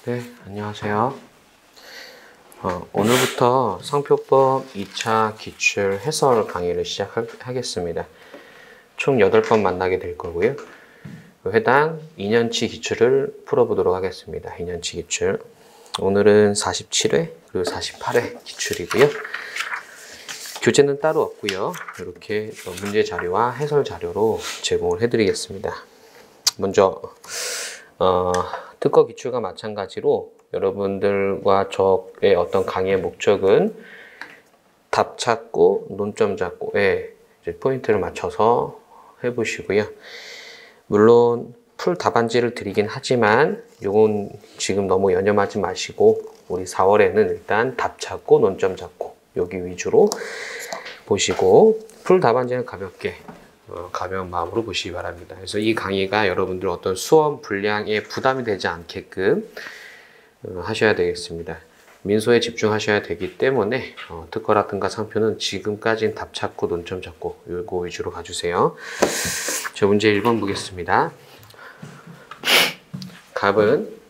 네, 안녕하세요. 오늘부터 상표법 2차 기출 해설 강의를 시작하겠습니다. 총 8번 만나게 될 거고요. 해당 2년치 기출을 풀어보도록 하겠습니다. 2년치 기출. 오늘은 47회 그리고 48회 기출이고요. 교재는 따로 없고요. 이렇게 문제 자료와 해설 자료로 제공을 해드리겠습니다. 먼저 특허 기출과 마찬가지로 여러분들과 저의 어떤 강의의 목적은 답 찾고 논점 잡고에 이제 포인트를 맞춰서 해보시고요. 물론 풀 답안지를 드리긴 하지만 요건 지금 너무 연연하지 마시고 우리 4월에는 일단 답 찾고 논점 잡고 여기 위주로 보시고 풀 답안지는 가볍게 가벼운 마음으로 보시기 바랍니다. 그래서 이 강의가 여러분들 어떤 수업 분량에 부담이 되지 않게끔 하셔야 되겠습니다. 민소에 집중하셔야 되기 때문에 특허라든가 상표는 지금까지는 답 찾고 논점 잡고 이거 위주로 가주세요. 자, 문제 1번 보겠습니다. 갑은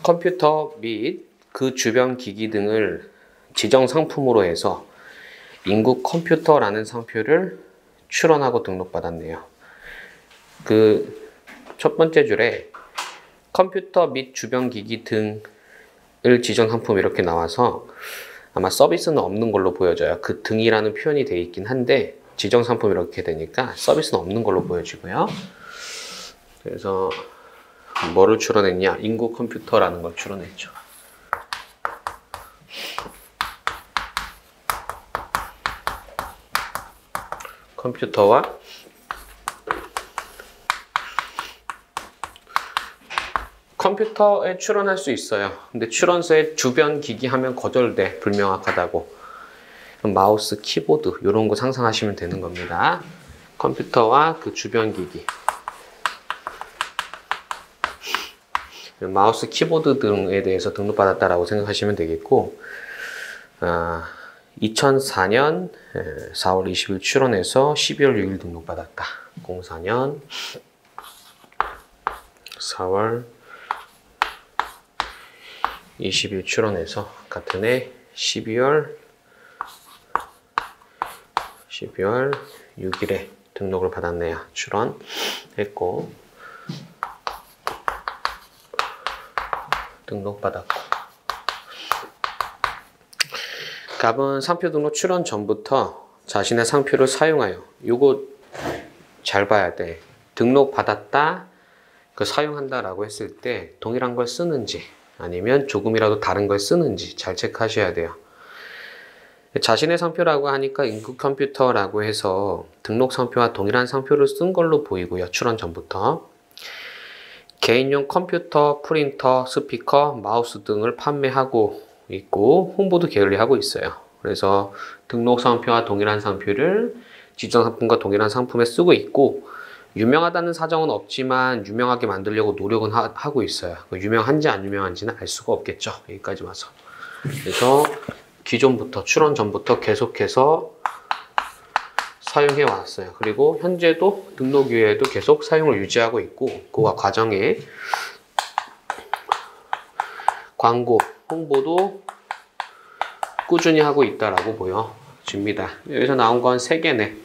컴퓨터 및 그 주변 기기 등을 지정 상품으로 해서 인구 컴퓨터라는 상표를 출원하고 등록받았네요. 그 첫 번째 줄에 컴퓨터 및 주변 기기 등을 지정 상품 이렇게 나와서 아마 서비스는 없는 걸로 보여져요. 그 등이라는 표현이 되어 있긴 한데 지정 상품 이렇게 되니까 서비스는 없는 걸로 보여지고요. 그래서 뭐를 출원했냐? 인구 컴퓨터라는 걸 출원했죠. 컴퓨터와 컴퓨터에 출원할 수 있어요. 근데 출원서에 주변 기기 하면 거절돼. 불명확하다고. 마우스, 키보드 이런 거 상상하시면 되는 겁니다. 컴퓨터와 그 주변 기기. 마우스, 키보드 등에 대해서 등록받았다라고 생각하시면 되겠고 2004년 4월 20일 출원해서 12월 6일 등록받았다. 04년 4월 20일 출원해서 같은 해 12월 6일에 등록을 받았네요. 출원했고 등록받았고 갑은 상표 등록 출원 전부터 자신의 상표를 사용하여 요거 잘 봐야 돼. 등록받았다 그 사용한다 라고 했을 때 동일한 걸 쓰는지 아니면 조금이라도 다른 걸 쓰는지 잘 체크하셔야 돼요. 자신의 상표라고 하니까 인구 컴퓨터라고 해서 등록 상표와 동일한 상표를 쓴 걸로 보이고요. 출원 전부터. 개인용 컴퓨터, 프린터, 스피커, 마우스 등을 판매하고 있고 홍보도 게을리 하고 있어요. 그래서 등록 상표와 동일한 상표를 지정 상품과 동일한 상품에 쓰고 있고 유명하다는 사정은 없지만 유명하게 만들려고 노력은 하고 있어요. 유명한지 안 유명한지는 알 수가 없겠죠. 여기까지 와서. 그래서 기존부터 출원 전부터 계속해서 사용해 왔어요. 그리고 현재도 등록 이후에도 계속 사용을 유지하고 있고 그 과정에 광고, 홍보도 꾸준히 하고 있다라고 보여집니다. 여기서 나온 건 3개네.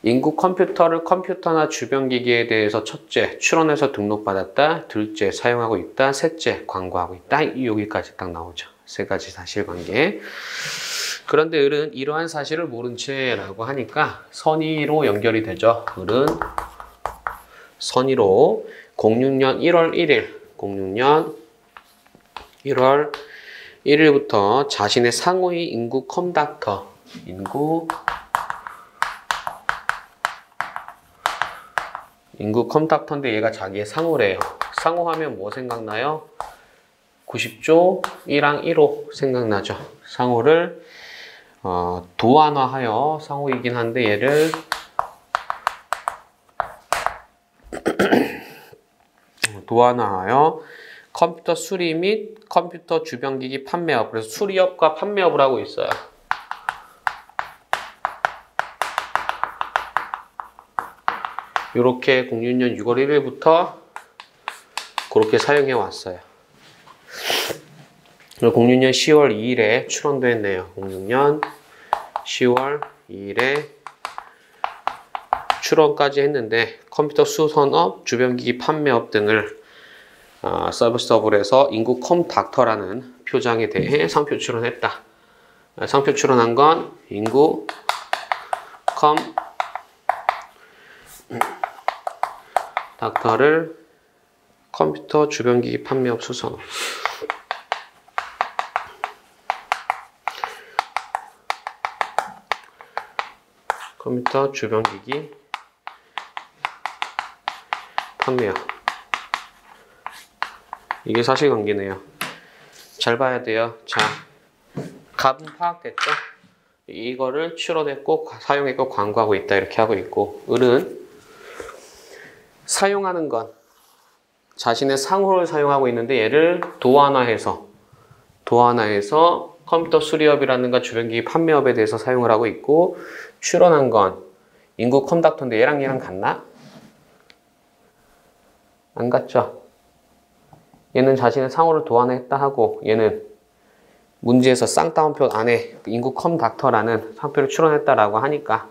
인구 컴퓨터를 컴퓨터나 주변 기기에 대해서 첫째, 출원해서 등록받았다. 둘째, 사용하고 있다. 셋째, 광고하고 있다. 여기까지 딱 나오죠. 3가지 사실관계. 그런데 을은 이러한 사실을 모른 채라고 하니까 선의로 연결이 되죠. 을은 선의로 06년 1월 1일 06년 1월 1일부터 자신의 상호의 인구 컴닥터 인구 컴닥터인데 얘가 자기의 상호래요. 상호하면 뭐 생각나요? 90조 1항 1호 생각나죠. 상호를 도안화하여 상호이긴 한데 얘를 도안화하여 컴퓨터 수리 및 컴퓨터 주변기기 판매업. 그래서 수리업과 판매업을 하고 있어요. 이렇게 06년 6월 1일부터 그렇게 사용해 왔어요. 06년 10월 2일에 출원도 했네요. 06년 10월 2일에 출원까지 했는데 컴퓨터 수선업, 주변기기 판매업 등을 서비스업을 해서 인구 컴닥터라는 표장에 대해 상표 출원했다. 상표 출원한 건 인구 컴닥터를 컴퓨터 주변기기 판매업 수선업. 컴퓨터 주변기기 판매업. 이게 사실관계네요. 잘 봐야 돼요. 자, 값은 파악됐죠? 이거를 출원했고 사용했고 광고하고 있다 이렇게 하고 있고, 을은 사용하는 건 자신의 상호를 사용하고 있는데 얘를 도안화해서 컴퓨터 수리업이라든가 주변기기 판매업에 대해서 사용을 하고 있고, 출원한 건 인구 컴닥터인데 얘랑 같나? 안 같죠? 얘는 자신의 상호를 도안화했다 하고 얘는 문제에서 쌍따옴표 안에 인구 컴닥터라는 상표를 출원했다라고 하니까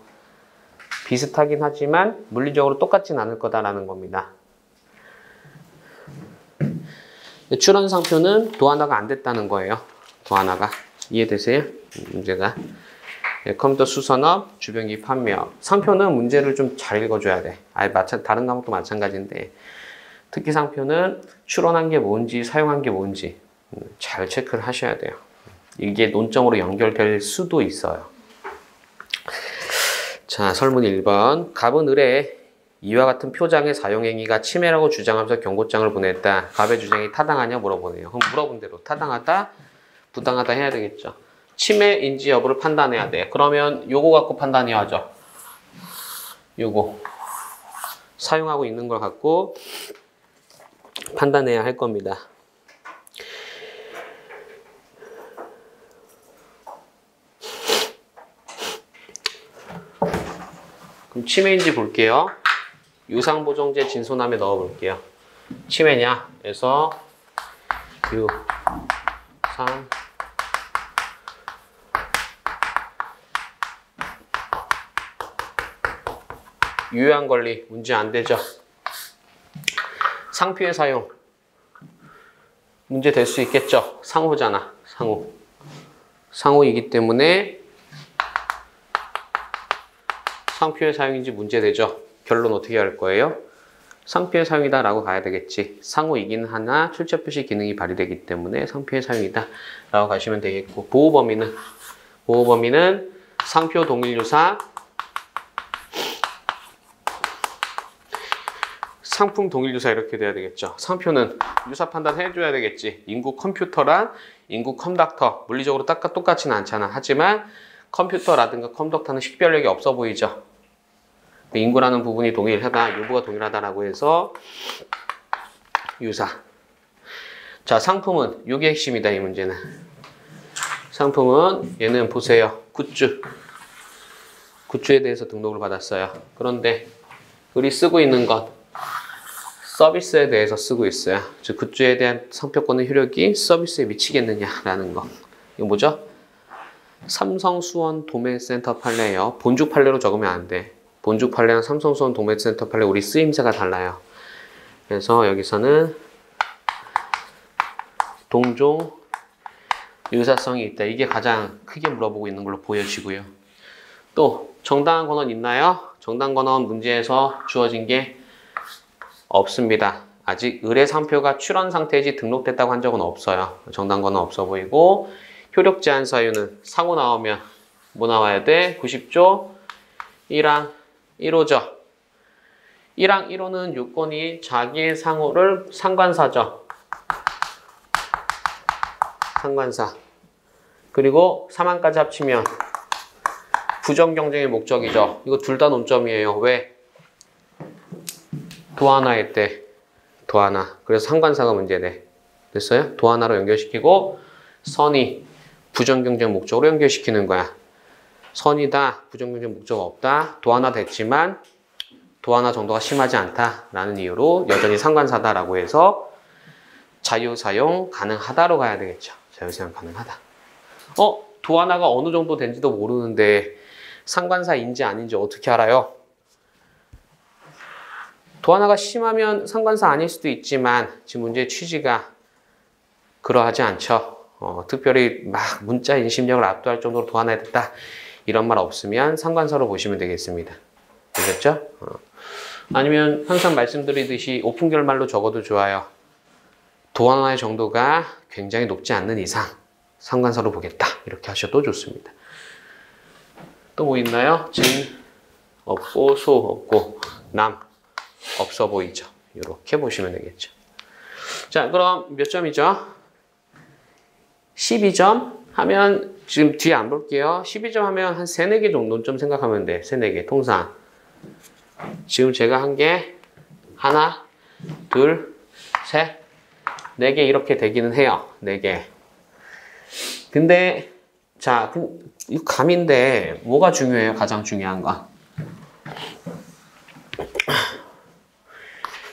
비슷하긴 하지만 물리적으로 똑같진 않을 거다라는 겁니다. 출원 상표는 도안화가 안 됐다는 거예요. 도안화가. 이해되세요? 문제가. 컴퓨터 수선업, 주변기기 판매업. 상표는 문제를 좀 잘 읽어줘야 돼. 다른 과목도 마찬가지인데 특히 상표는 출원한 게 뭔지 사용한 게 뭔지 잘 체크를 하셔야 돼요. 이게 논점으로 연결될 수도 있어요. 자, 설문 1번. 갑은 을에 이와 같은 표장의 사용행위가 침해라고 주장하면서 경고장을 보냈다. 갑의 주장이 타당하냐 물어보네요. 그럼 물어본 대로 타당하다, 부당하다 해야 되겠죠. 침해인지 여부를 판단해야 돼. 그러면 요거 갖고 판단해야죠. 요거. 사용하고 있는 걸 갖고 판단해야 할 겁니다. 그럼 침해인지 볼게요. 유상보정제 진소남에 넣어 볼게요. 침해냐? 그래서 유상 유효한 권리 문제 안 되죠. 상표의 사용 문제 될 수 있겠죠. 상호잖아. 상호이기 때문에 상표의 사용인지 문제되죠. 결론 어떻게 할 거예요? 상표의 사용이다 라고 가야 되겠지. 상호이긴 하나 출처 표시 기능이 발휘되기 때문에 상표의 사용이다 라고 가시면 되겠고, 보호범위는 상표 동일유사 상품 동일유사 이렇게 돼야 되겠죠. 상표는 유사 판단 해줘야 되겠지. 인구 컴퓨터랑 인구 컴닥터 물리적으로 똑같지는 않잖아. 하지만 컴퓨터라든가 컴닥터는 식별력이 없어 보이죠. 인구라는 부분이 동일하다, 유부가 동일하다라고 해서 유사. 자, 상품은 이게 핵심이다. 이 문제는 상품은 얘는 보세요. 굿즈에 대해서 등록을 받았어요. 그런데 우리 쓰고 있는 건 서비스에 대해서 쓰고 있어요. 즉 굿즈에 대한 상표권의 효력이 서비스에 미치겠느냐라는 거. 이거 뭐죠? 삼성 수원 도매센터 판례예요. 본죽 판례로 적으면 안 돼. 본죽 판례랑 삼성 수원 도매센터 판례 우리 쓰임새가 달라요. 그래서 여기서는 동종 유사성이 있다. 이게 가장 크게 물어보고 있는 걸로 보여지고요. 또 정당한 권한 있나요? 정당한 권한 문제에서 주어진 게 없습니다. 아직 의뢰 상표가 출원 상태이지 등록됐다고 한 적은 없어요. 정당한 권한 없어 보이고, 효력 제한 사유는 상호 나오면 뭐 나와야 돼? 90조 1항 1호죠. 1항 1호는 요건이 자기의 상호를 상관사죠. 상관사. 그리고 3항까지 합치면 부정경쟁의 목적이죠. 이거 둘 다 논점이에요. 왜? 도안화일 때 도안화. 그래서 상관사가 문제네. 됐어요? 도안화로 연결시키고 선이 부정경쟁 목적으로 연결시키는 거야. 선이다. 부정경쟁 목적 없다. 도안화 됐지만 도안화 정도가 심하지 않다라는 이유로 여전히 상관사다라고 해서 자유사용 가능하다로 가야 되겠죠. 자유사용 가능하다. 도안화가 어느 정도 된지도 모르는데 상관사인지 아닌지 어떻게 알아요? 도안화가 심하면 상관사 아닐 수도 있지만 지금 문제의 취지가 그러하지 않죠. 특별히 막 문자 인식력을 압도할 정도로 도안화가 됐다. 이런 말 없으면 상관사로 보시면 되겠습니다. 되셨죠? 아니면 항상 말씀드리듯이 오픈 결말로 적어도 좋아요. 도안화의 정도가 굉장히 높지 않는 이상 상관사로 보겠다. 이렇게 하셔도 좋습니다. 또 뭐 있나요? 진 없고 소 없고 남 없어 보이죠. 이렇게 보시면 되겠죠. 자, 그럼 몇 점이죠? 12점 하면 지금 뒤에 안 볼게요. 12점 하면 한 3, 4개 정도 논점 생각하면 돼. 3, 4개 통상. 지금 제가 한 게 하나, 둘, 셋, 4개 이렇게 되기는 해요. 4개. 근데 자, 이 감인데 뭐가 중요해요? 가장 중요한 건.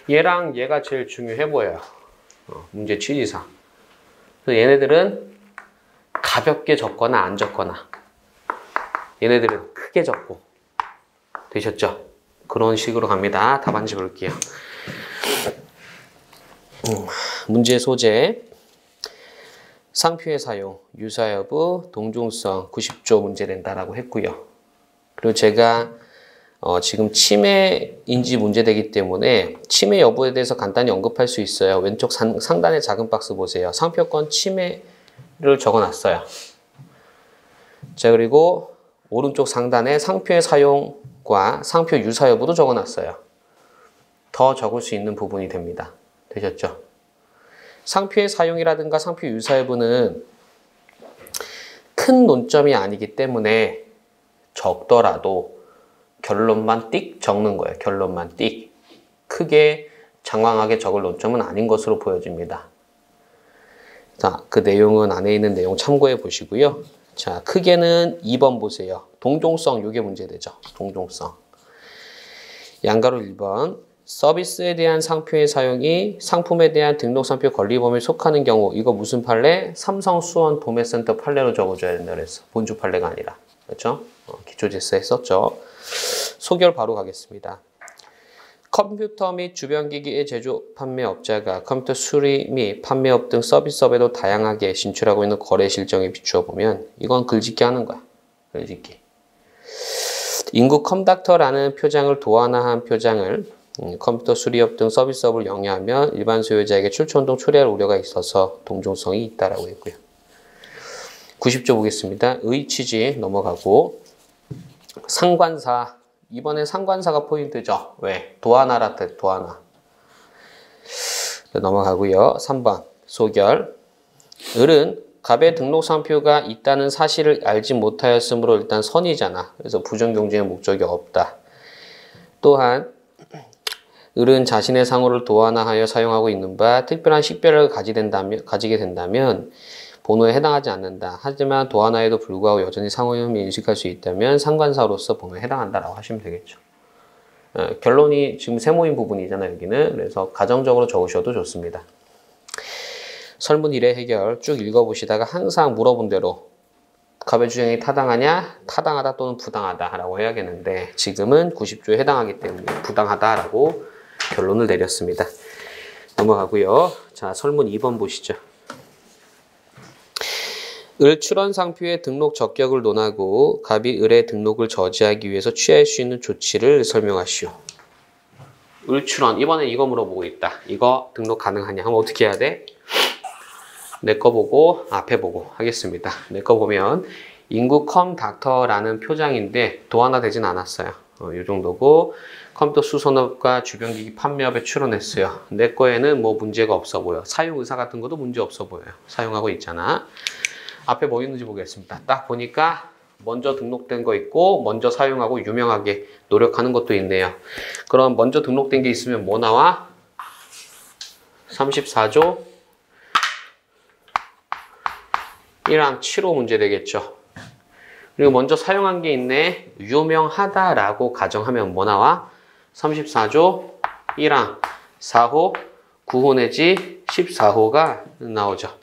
얘랑 얘가 제일 중요해 보여요. 문제 취지상. 그래서 얘네들은 가볍게 적거나 안 적거나 얘네들은 크게 적고 되셨죠? 그런 식으로 갑니다. 답안지 볼게요. 문제 소재 상표의 사용, 유사 여부, 동종성 90조 문제 된다라고 했고요. 그리고 제가 지금 치매인지 문제되기 때문에 치매 여부에 대해서 간단히 언급할 수 있어요. 왼쪽 상단의 작은 박스 보세요. 상표권 치매를 적어놨어요. 자, 그리고 오른쪽 상단에 상표의 사용과 상표 유사 여부도 적어놨어요. 더 적을 수 있는 부분이 됩니다. 되셨죠? 상표의 사용이라든가 상표 유사 여부는 큰 논점이 아니기 때문에 적더라도 결론만 띡 적는 거예요. 결론만 띡. 크게 장황하게 적을 논점은 아닌 것으로 보여집니다. 자, 그 내용은 안에 있는 내용 참고해 보시고요. 자, 크게는 2번 보세요. 동종성, 이게 문제되죠. 동종성. 양가로 1번. 서비스에 대한 상표의 사용이 상품에 대한 등록상표 권리 범위에 속하는 경우, 이거 무슨 판례? 삼성 수원 도매센터 판례로 적어줘야 된다 그랬어. 본주 판례가 아니라. 그렇죠? 기초질서 했었죠. 소결 바로 가겠습니다. 컴퓨터 및 주변기기의 제조 판매업자가 컴퓨터 수리 및 판매업 등 서비스업에도 다양하게 진출하고 있는 거래 실정에 비추어 보면 이건 글짓기 하는 거야. 글짓기. 인구 컴닥터라는 표장을 도안화한 표장을 컴퓨터 수리업 등 서비스업을 영위하면 일반 소유자에게 출처운동 초래할 우려가 있어서 동종성이 있다라고 했고요. 90조 보겠습니다. 의 취지 넘어가고 상관사. 이번에 상관사가 포인트죠. 왜? 도안화라 뜻, 도안화. 넘어가고요. 3번 소결. 을은 갑의 등록상표가 있다는 사실을 알지 못하였으므로 일단 선이잖아. 그래서 부정경쟁의 목적이 없다. 또한 을은 자신의 상호를 도안화하여 사용하고 있는 바 특별한 식별을 가지게 된다면 본호에 해당하지 않는다. 하지만 도안화에도 불구하고 여전히 상호혐의 인식할 수 있다면 상관사로서 본호에 해당한다라고 하시면 되겠죠. 결론이 지금 세모인 부분이잖아요. 여기는. 그래서 가정적으로 적으셔도 좋습니다. 설문 1의 해결 쭉 읽어보시다가 항상 물어본 대로 갑의 주장이 타당하냐? 타당하다 또는 부당하다라고 해야겠는데 지금은 90조에 해당하기 때문에 부당하다라고 결론을 내렸습니다. 넘어가고요. 자, 설문 2번 보시죠. 을 출원 상표의 등록 적격을 논하고 갑이 을의 등록을 저지하기 위해서 취할 수 있는 조치를 설명하시오. 을 출원. 이번에 이거 물어보고 있다. 이거 등록 가능하냐? 그럼 어떻게 해야 돼? 내 거 보고 앞에 보고 하겠습니다. 내 거 보면 인구 컴닥터라는 표장인데 도안화 되진 않았어요. 이 정도고 컴퓨터 수선업과 주변기기 판매업에 출원했어요. 내 거에는 뭐 문제가 없어 보여. 사용 의사 같은 것도 문제 없어 보여요. 사용하고 있잖아. 앞에 뭐 있는지 보겠습니다. 딱 보니까 먼저 등록된 거 있고 먼저 사용하고 유명하게 노력하는 것도 있네요. 그럼 먼저 등록된 게 있으면 뭐 나와? 34조 1항 7호 문제 되겠죠. 그리고 먼저 사용한 게 있네. 유명하다라고 가정하면 뭐 나와? 34조 1항 4호, 9호 내지 14호가 나오죠.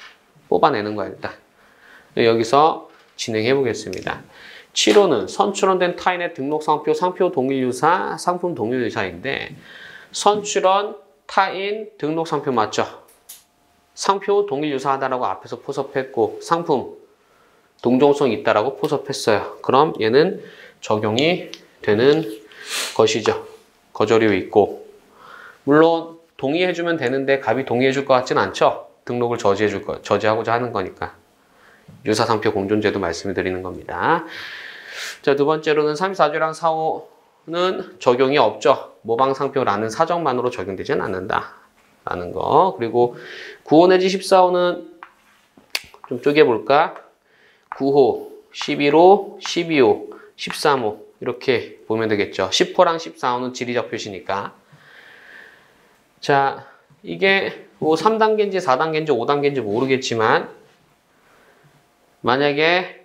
뽑아내는 거야 일단. 여기서 진행해 보겠습니다. 7호는 선출원된 타인의 등록상표, 상표 동일유사, 상품 동일유사인데 선출원, 타인, 등록상표 맞죠? 상표 동일유사하다라고 앞에서 포섭했고 상품 동종성이 있다라고 포섭했어요. 그럼 얘는 적용이 되는 것이죠. 거절이 있고 물론 동의해주면 되는데 갑이 동의해줄 것 같진 않죠. 등록을 저지하고자 하는 거니까. 유사상표 공존제도 말씀을 드리는 겁니다. 자, 두 번째로는 34조랑 4호는 적용이 없죠. 모방상표라는 사정만으로 적용되지는 않는다. 라는 거. 그리고 9호 내지 14호는 좀 쪼개볼까? 9호, 11호, 12호, 13호 이렇게 보면 되겠죠. 10호랑 14호는 지리적 표시니까. 자, 이게 뭐 3단계인지 4단계인지 5단계인지 모르겠지만 만약에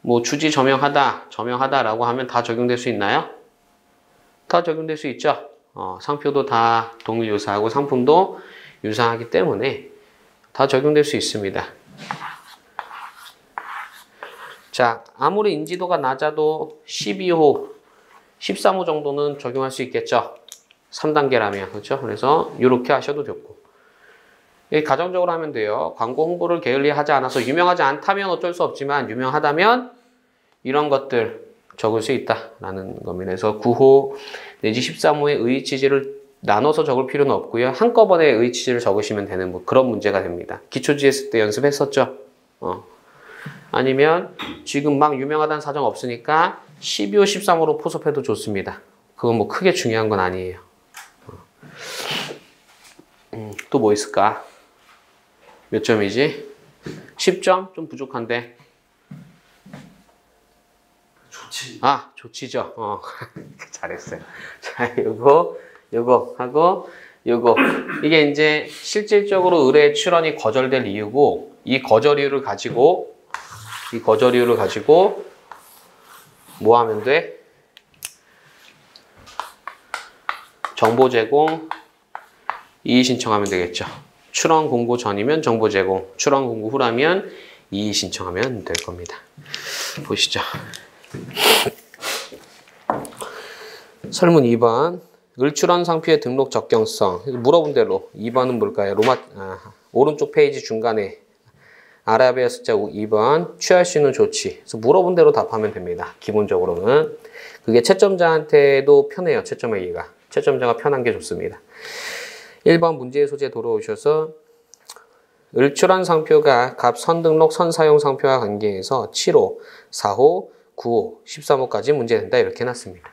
뭐 주지 저명하다라고 하면 다 적용될 수 있나요? 다 적용될 수 있죠. 상표도 다 동일유사하고 상품도 유사하기 때문에 다 적용될 수 있습니다. 자, 아무리 인지도가 낮아도 12호, 13호 정도는 적용할 수 있겠죠. 3단계라면 그렇죠. 그래서 이렇게 하셔도 좋고 가정적으로 하면 돼요. 광고 홍보를 게을리하지 않아서 유명하지 않다면 어쩔 수 없지만 유명하다면 이런 것들 적을 수 있다라는 겁니다. 그래서 9호 내지 13호의 의의 취지를 나눠서 적을 필요는 없고요. 한꺼번에 의의 취지를 적으시면 되는 뭐 그런 문제가 됩니다. 기초지했을 때 연습했었죠. 아니면 지금 막 유명하다는 사정 없으니까 12호, 13호로 포섭해도 좋습니다. 그건 뭐 크게 중요한 건 아니에요. 또 뭐 있을까? 몇 점이지? 10점? 좀 부족한데. 좋지. 아, 좋지죠. 잘했어요. 자, 요거 하고 요거. 이게 이제 실질적으로 의뢰 출원이 거절될 이유고 이 거절 이유를 가지고 뭐 하면 돼? 정보 제공 이의 신청하면 되겠죠. 출원 공고 전이면 정보 제공, 출원 공고 후라면 이의 신청하면 될 겁니다. 보시죠. 설문 2번. 을출원 상표의 등록 적격성. 물어본 대로 2번은 뭘까요? 오른쪽 페이지 중간에 아라비아 숫자 2번 취할 수 있는 조치. 그래서 물어본 대로 답하면 됩니다. 기본적으로는. 그게 채점자한테도 편해요. 채점하기가. 채점자가 편한 게 좋습니다. 1번 문제의 소재 돌아오셔서 을출원 상표가 갑 선등록 선사용 상표와 관계해서 7호, 4호, 9호, 13호까지 문제된다 이렇게 해놨습니다.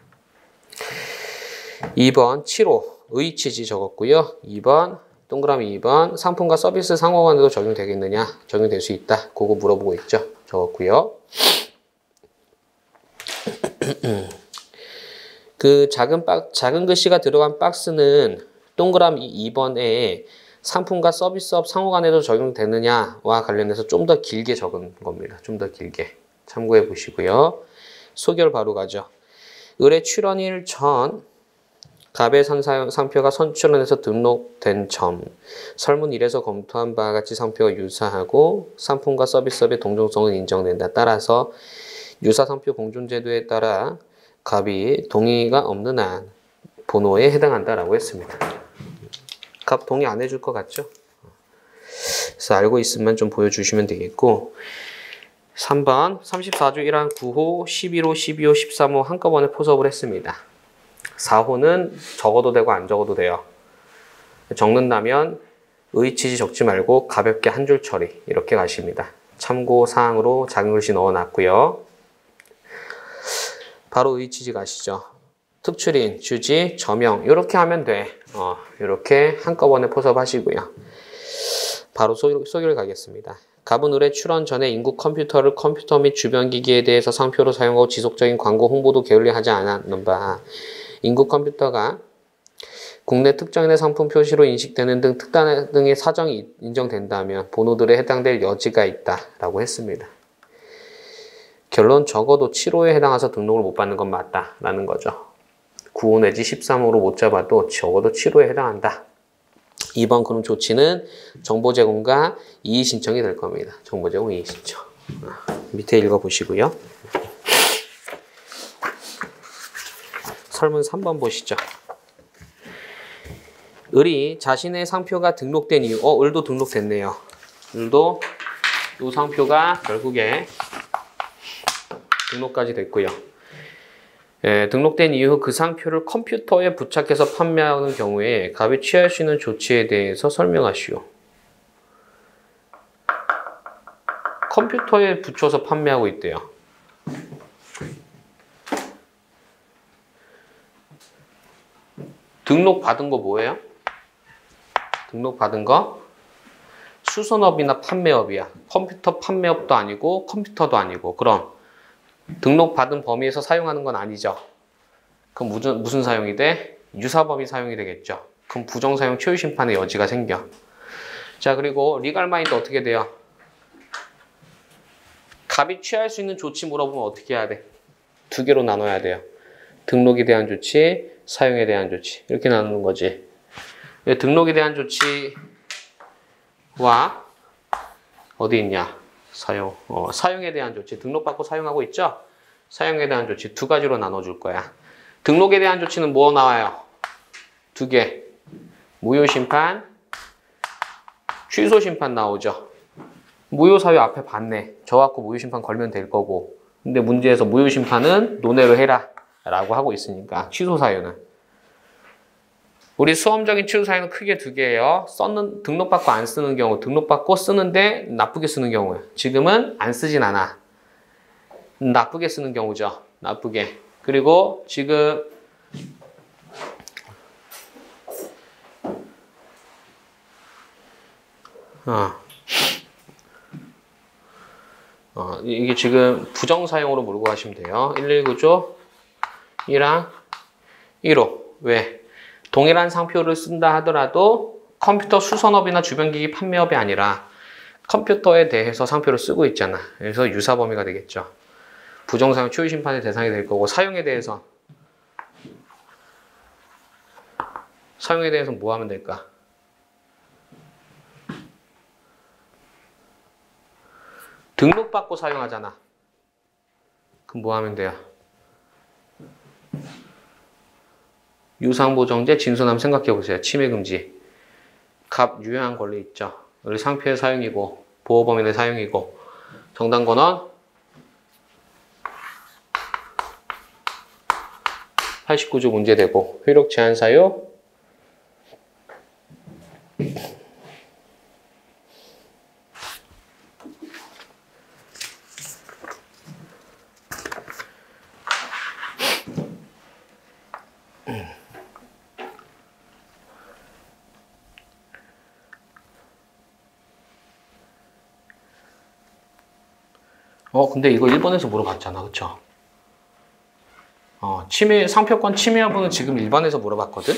2번 7호 의 취지 적었고요. 2번 동그라미 2번 상품과 서비스 상호간에도 적용되겠느냐? 적용될 수 있다. 그거 물어보고 있죠. 적었고요. 그 작은 글씨가 들어간 박스는 동그라미 2번에 상품과 서비스업 상호간에도 적용되느냐와 관련해서 좀 더 길게 적은 겁니다. 좀 더 길게 참고해 보시고요. 소결 바로 가죠. 의뢰 출원일 전 갑의 상표가 선출원에서 등록된 점, 설문 1에서 검토한 바와 같이 상표가 유사하고 상품과 서비스업의 동종성은 인정된다. 따라서 유사상표 공존제도에 따라 갑이 동의가 없는 한 본호에 해당한다라고 했습니다. 갑 동의 안 해줄 것 같죠? 그래서 알고 있으면 좀 보여주시면 되겠고 3번 34조 1항 9호, 11호, 12호, 13호 한꺼번에 포섭을 했습니다. 4호는 적어도 되고 안 적어도 돼요. 적는다면 의취지 적지 말고 가볍게 한 줄 처리 이렇게 가십니다. 참고사항으로 작은 글씨 넣어놨고요. 바로 의취지 가시죠. 특출인, 주지, 저명 이렇게 하면 돼. 이렇게 한꺼번에 포섭하시고요. 바로 소개를 가겠습니다. 갑은 의뢰 출원 전에 인구 컴퓨터를 컴퓨터 및 주변 기기에 대해서 상표로 사용하고 지속적인 광고 홍보도 게을리하지 않았는 바 인구 컴퓨터가 국내 특정인의 상품 표시로 인식되는 등 특단 등의 사정이 인정된다면 본호들에 해당될 여지가 있다라고 했습니다. 결론 적어도 7호에 해당해서 등록을 못 받는 건 맞다라는 거죠. 9호 내지 13호로 못 잡아도 적어도 7호에 해당한다. 2번 그럼 조치는 정보 제공과 이의 신청이 될 겁니다. 정보 제공, 이의 신청. 밑에 읽어보시고요. 설문 3번 보시죠. 을이 자신의 상표가 등록된 이유, 을도 등록됐네요. 을도 이 상표가 결국에 등록까지 됐고요. 등록된 이후 그 상표를 컴퓨터에 부착해서 판매하는 경우에 갑이 취할 수 있는 조치에 대해서 설명하시오. 컴퓨터에 붙여서 판매하고 있대요. 등록받은 거 뭐예요? 등록받은 거 수선업이나 판매업이야. 컴퓨터 판매업도 아니고 컴퓨터도 아니고. 그럼 등록받은 범위에서 사용하는 건 아니죠. 그럼 무슨 사용이 돼? 유사범위 사용이 되겠죠. 그럼 부정사용 초유심판의 여지가 생겨. 자, 그리고 리갈마인드 어떻게 돼요? 갑이 취할 수 있는 조치 물어보면 어떻게 해야 돼? 두 개로 나눠야 돼요. 등록에 대한 조치, 사용에 대한 조치. 이렇게 나누는 거지. 등록에 대한 조치와 어디 있냐? 사용에 대한 조치. 등록받고 사용하고 있죠? 사용에 대한 조치 두 가지로 나눠줄 거야. 등록에 대한 조치는 뭐 나와요? 두 개. 무효심판, 취소심판 나오죠. 무효사유 앞에 봤네. 저 갖고 무효심판 걸면 될 거고. 근데 문제에서 무효심판은 논외로 해라 라고 하고 있으니까 취소사유는. 우리 수험적인 취소사유는 크게 두 개예요. 등록받고 안 쓰는 경우, 등록받고 쓰는데 나쁘게 쓰는 경우예요. 지금은 안 쓰진 않아. 나쁘게 쓰는 경우죠. 나쁘게. 그리고 지금 이게 지금 부정사용으로 몰고 가시면 돼요. 119조 1항 1호. 왜? 동일한 상표를 쓴다 하더라도 컴퓨터 수선업이나 주변기기 판매업이 아니라 컴퓨터에 대해서 상표를 쓰고 있잖아. 그래서 유사범위가 되겠죠. 부정사용 초유심판의 대상이 될 거고, 사용에 대해서는 뭐 하면 될까? 등록받고 사용하잖아. 그럼 뭐 하면 돼요? 유상보정제, 진소남 생각해보세요. 침해금지. 갑 유효한 권리 있죠. 우리 상표의 사용이고 보호범인의 사용이고 정당권원 89조 문제되고 효력 제한 사유 근데 이거 1번에서 물어봤잖아. 그쵸? 상표권 침해 여부는 지금 1번에서 물어봤거든?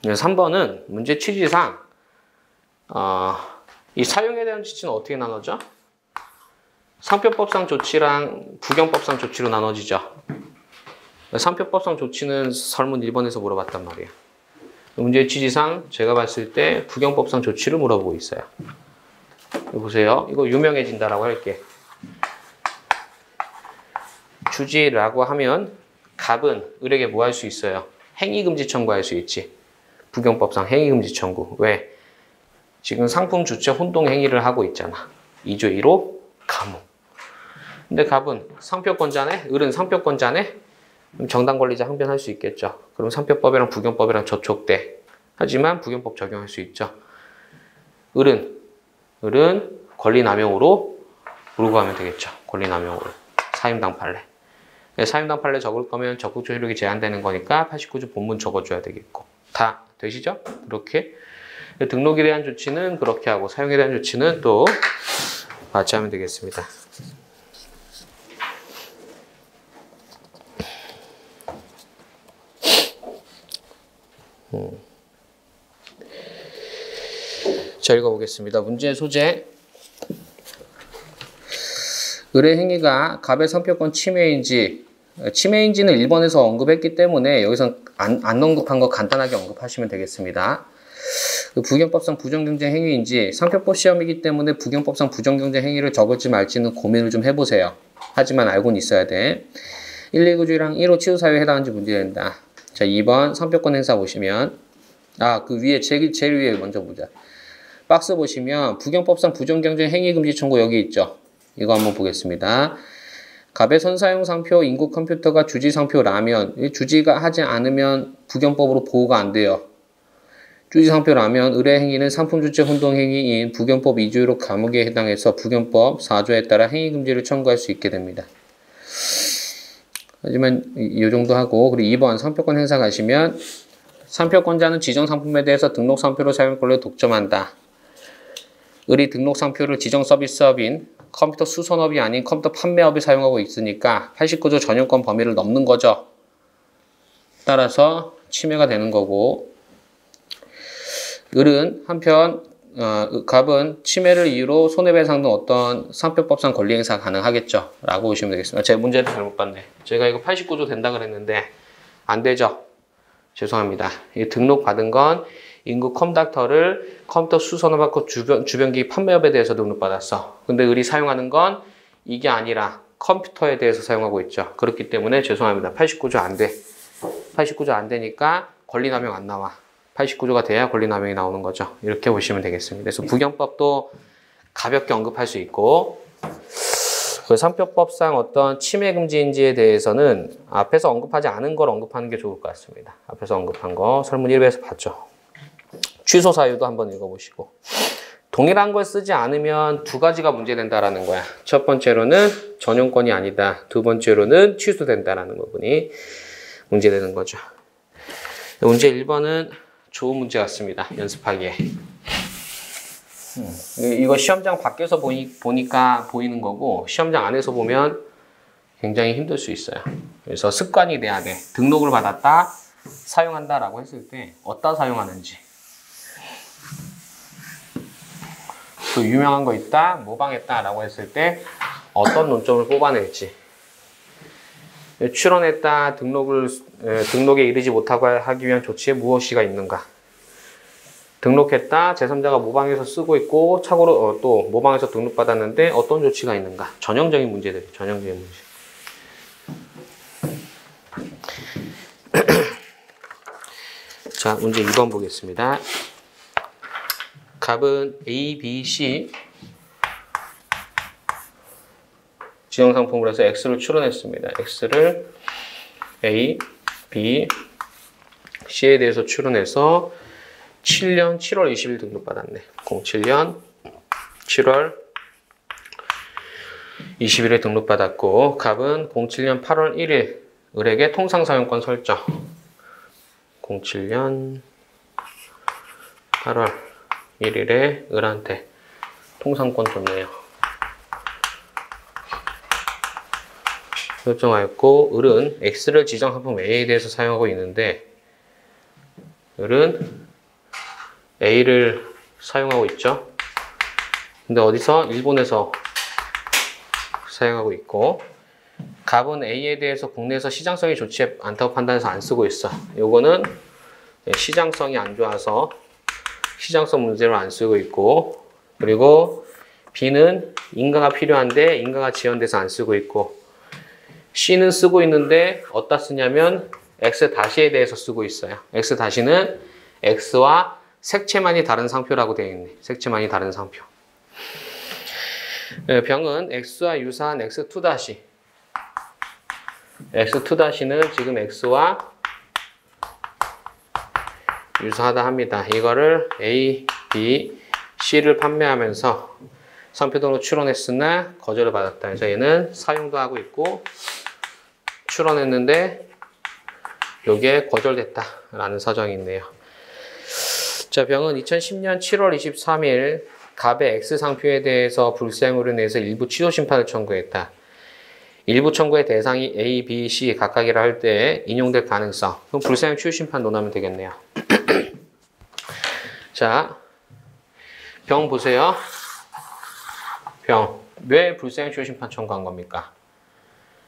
3번은 문제 취지상, 이 사용에 대한 조치는 어떻게 나눠져? 상표법상 조치랑 부경법상 조치로 나눠지죠. 상표법상 조치는 설문 1번에서 물어봤단 말이에요. 문제 취지상 제가 봤을 때 부경법상 조치를 물어보고 있어요. 보세요. 이거 유명해진다라고 할게. 주지라고 하면 갑은 을에게 뭐 할 수 있어요? 행위금지 청구할 수 있지. 부경법상 행위금지 청구. 왜? 지금 상품 주체 혼동 행위를 하고 있잖아. 2조 1호 가무. 근데 갑은 상표권자네? 을은 상표권자네? 그럼 정당권리자 항변할 수 있겠죠. 그럼 상표법이랑 부경법이랑 저촉돼. 하지만 부경법 적용할 수 있죠. 을은 권리남용으로 몰고 가면 되겠죠. 권리남용으로. 사임당 판례. 사임당 판례 적을 거면 적극적 효력이 제한되는 거니까 89조 본문 적어줘야 되겠고. 다 되시죠? 그렇게. 등록에 대한 조치는 그렇게 하고 사용에 대한 조치는 또 같이 하면 되겠습니다. 자, 읽어보겠습니다. 문제의 소재. 을의 행위가 갑의 상표권 침해인지 치매인지는 1번에서 언급했기 때문에 여기서 안 언급한 거 간단하게 언급하시면 되겠습니다. 그 부경법상 부정경쟁 행위인지 상표법 시험이기 때문에 부경법상 부정경쟁 행위를 적을지 말지는 고민을 좀 해보세요. 하지만 알고는 있어야 돼. 119주의랑 1호 치료사유에 해당하는지 문제된다. 자, 2번 상표권 행사 보시면 그 위에 제일 위에 먼저 보자. 박스 보시면 부경법상 부정경쟁 행위금지 청구 여기 있죠. 이거 한번 보겠습니다. 갑의 선사용 상표, 인구 컴퓨터가 주지 상표라면 주지가 하지 않으면 부경법으로 보호가 안 돼요. 주지 상표라면 의뢰 행위는 상품 주체 혼동 행위인 부경법 2조로 감옥에 해당해서 부경법 4조에 따라 행위 금지를 청구할 수 있게 됩니다. 하지만 이 정도 하고 그리고 2번 상표권 행사 가시면 상표권자는 지정 상품에 대해서 등록 상표로 사용 권리를 독점한다. 의리 등록 상표를 지정 서비스업인 컴퓨터 수선업이 아닌 컴퓨터 판매업이 사용하고 있으니까 89조 전용권 범위를 넘는 거죠. 따라서 침해가 되는 거고 을은 한편 갑은 침해를 이유로 손해배상 등 어떤 상표법상 권리 행사가 가능하겠죠. 라고 보시면 되겠습니다. 제 문제를 잘못 봤네. 제가 이거 89조 된다 그랬는데 안 되죠. 죄송합니다. 이 등록받은 건 인구 컴닥터를 컴퓨터 수선을 받고 주변기기 판매업에 대해서 등록받았어. 근데 을이 사용하는 건 이게 아니라 컴퓨터에 대해서 사용하고 있죠. 그렇기 때문에 죄송합니다. 89조 안 돼. 89조 안 되니까 권리남용 안 나와. 89조가 돼야 권리남용이 나오는 거죠. 이렇게 보시면 되겠습니다. 그래서 부경법도 가볍게 언급할 수 있고 그 상표법상 어떤 침해 금지인지에 대해서는 앞에서 언급하지 않은 걸 언급하는 게 좋을 것 같습니다. 앞에서 언급한 거 설문 1배에서 봤죠. 취소 사유도 한번 읽어보시고 동일한 걸 쓰지 않으면 두 가지가 문제된다라는 거야. 첫 번째로는 전용권이 아니다. 두 번째로는 취소된다라는 부분이 문제되는 거죠. 문제 1번은 좋은 문제 같습니다. 연습하기에. 이거 시험장 밖에서 보니까 보이는 거고 시험장 안에서 보면 굉장히 힘들 수 있어요. 그래서 습관이 돼야 돼. 등록을 받았다, 사용한다라고 했을 때 어디다 사용하는지. 그 유명한 거 있다, 모방했다라고 했을 때 어떤 논점을 뽑아낼지. 출원했다, 등록에 이르지 못하고 하기 위한 조치에 무엇이가 있는가. 등록했다, 제3자가 모방해서 쓰고 있고 참고로 또 모방해서 등록받았는데 어떤 조치가 있는가. 전형적인 문제들이 전형적인 문제. 자, 문제 2번 보겠습니다. 갑은 A, B, C 지정상품으로 해서 X를 출원했습니다. X를 A, B, C에 대해서 출원해서 7년 7월 20일 등록받았네. 07년 7월 20일에 등록받았고 갑은 07년 8월 1일 을에게 통상사용권 설정. 07년 8월 1일에 을한테 통상권 줬네요. 설정하였고 을은 X를 지정상품 A에 대해서 사용하고 있는데 을은 A를 사용하고 있죠. 근데 어디서? 일본에서 사용하고 있고 갑은 A에 대해서 국내에서 시장성이 좋지 않다고 판단해서 안 쓰고 있어. 요거는 시장성이 안 좋아서 시장성 문제로 안 쓰고 있고 그리고 B는 인가가 필요한데 인가가 지연돼서 안 쓰고 있고 C는 쓰고 있는데 어디다 쓰냐면 X-에 대해서 쓰고 있어요. X-는 X와 색채만이 다른 상표라고 되어 있네. 색채만이 다른 상표. 병은 X와 유사한 X2-. X2-는 지금 X와 유사하다 합니다. 이거를 A, B, C를 판매하면서 상표 등록 출원했으나 거절을 받았다. 그래서 얘는 사용도 하고 있고 출원했는데 이게 거절됐다라는 사정이 있네요. 자, 병은 2010년 7월 23일 갑의 X상표에 대해서 불이행으로 인해서 일부 취소 심판을 청구했다. 일부 청구의 대상이 A, B, C 각각이라 할 때 인용될 가능성. 그럼 불이행 취소 심판 논하면 되겠네요. 자, 병 보세요. 병. 왜 불이행 취소 심판 청구한 겁니까?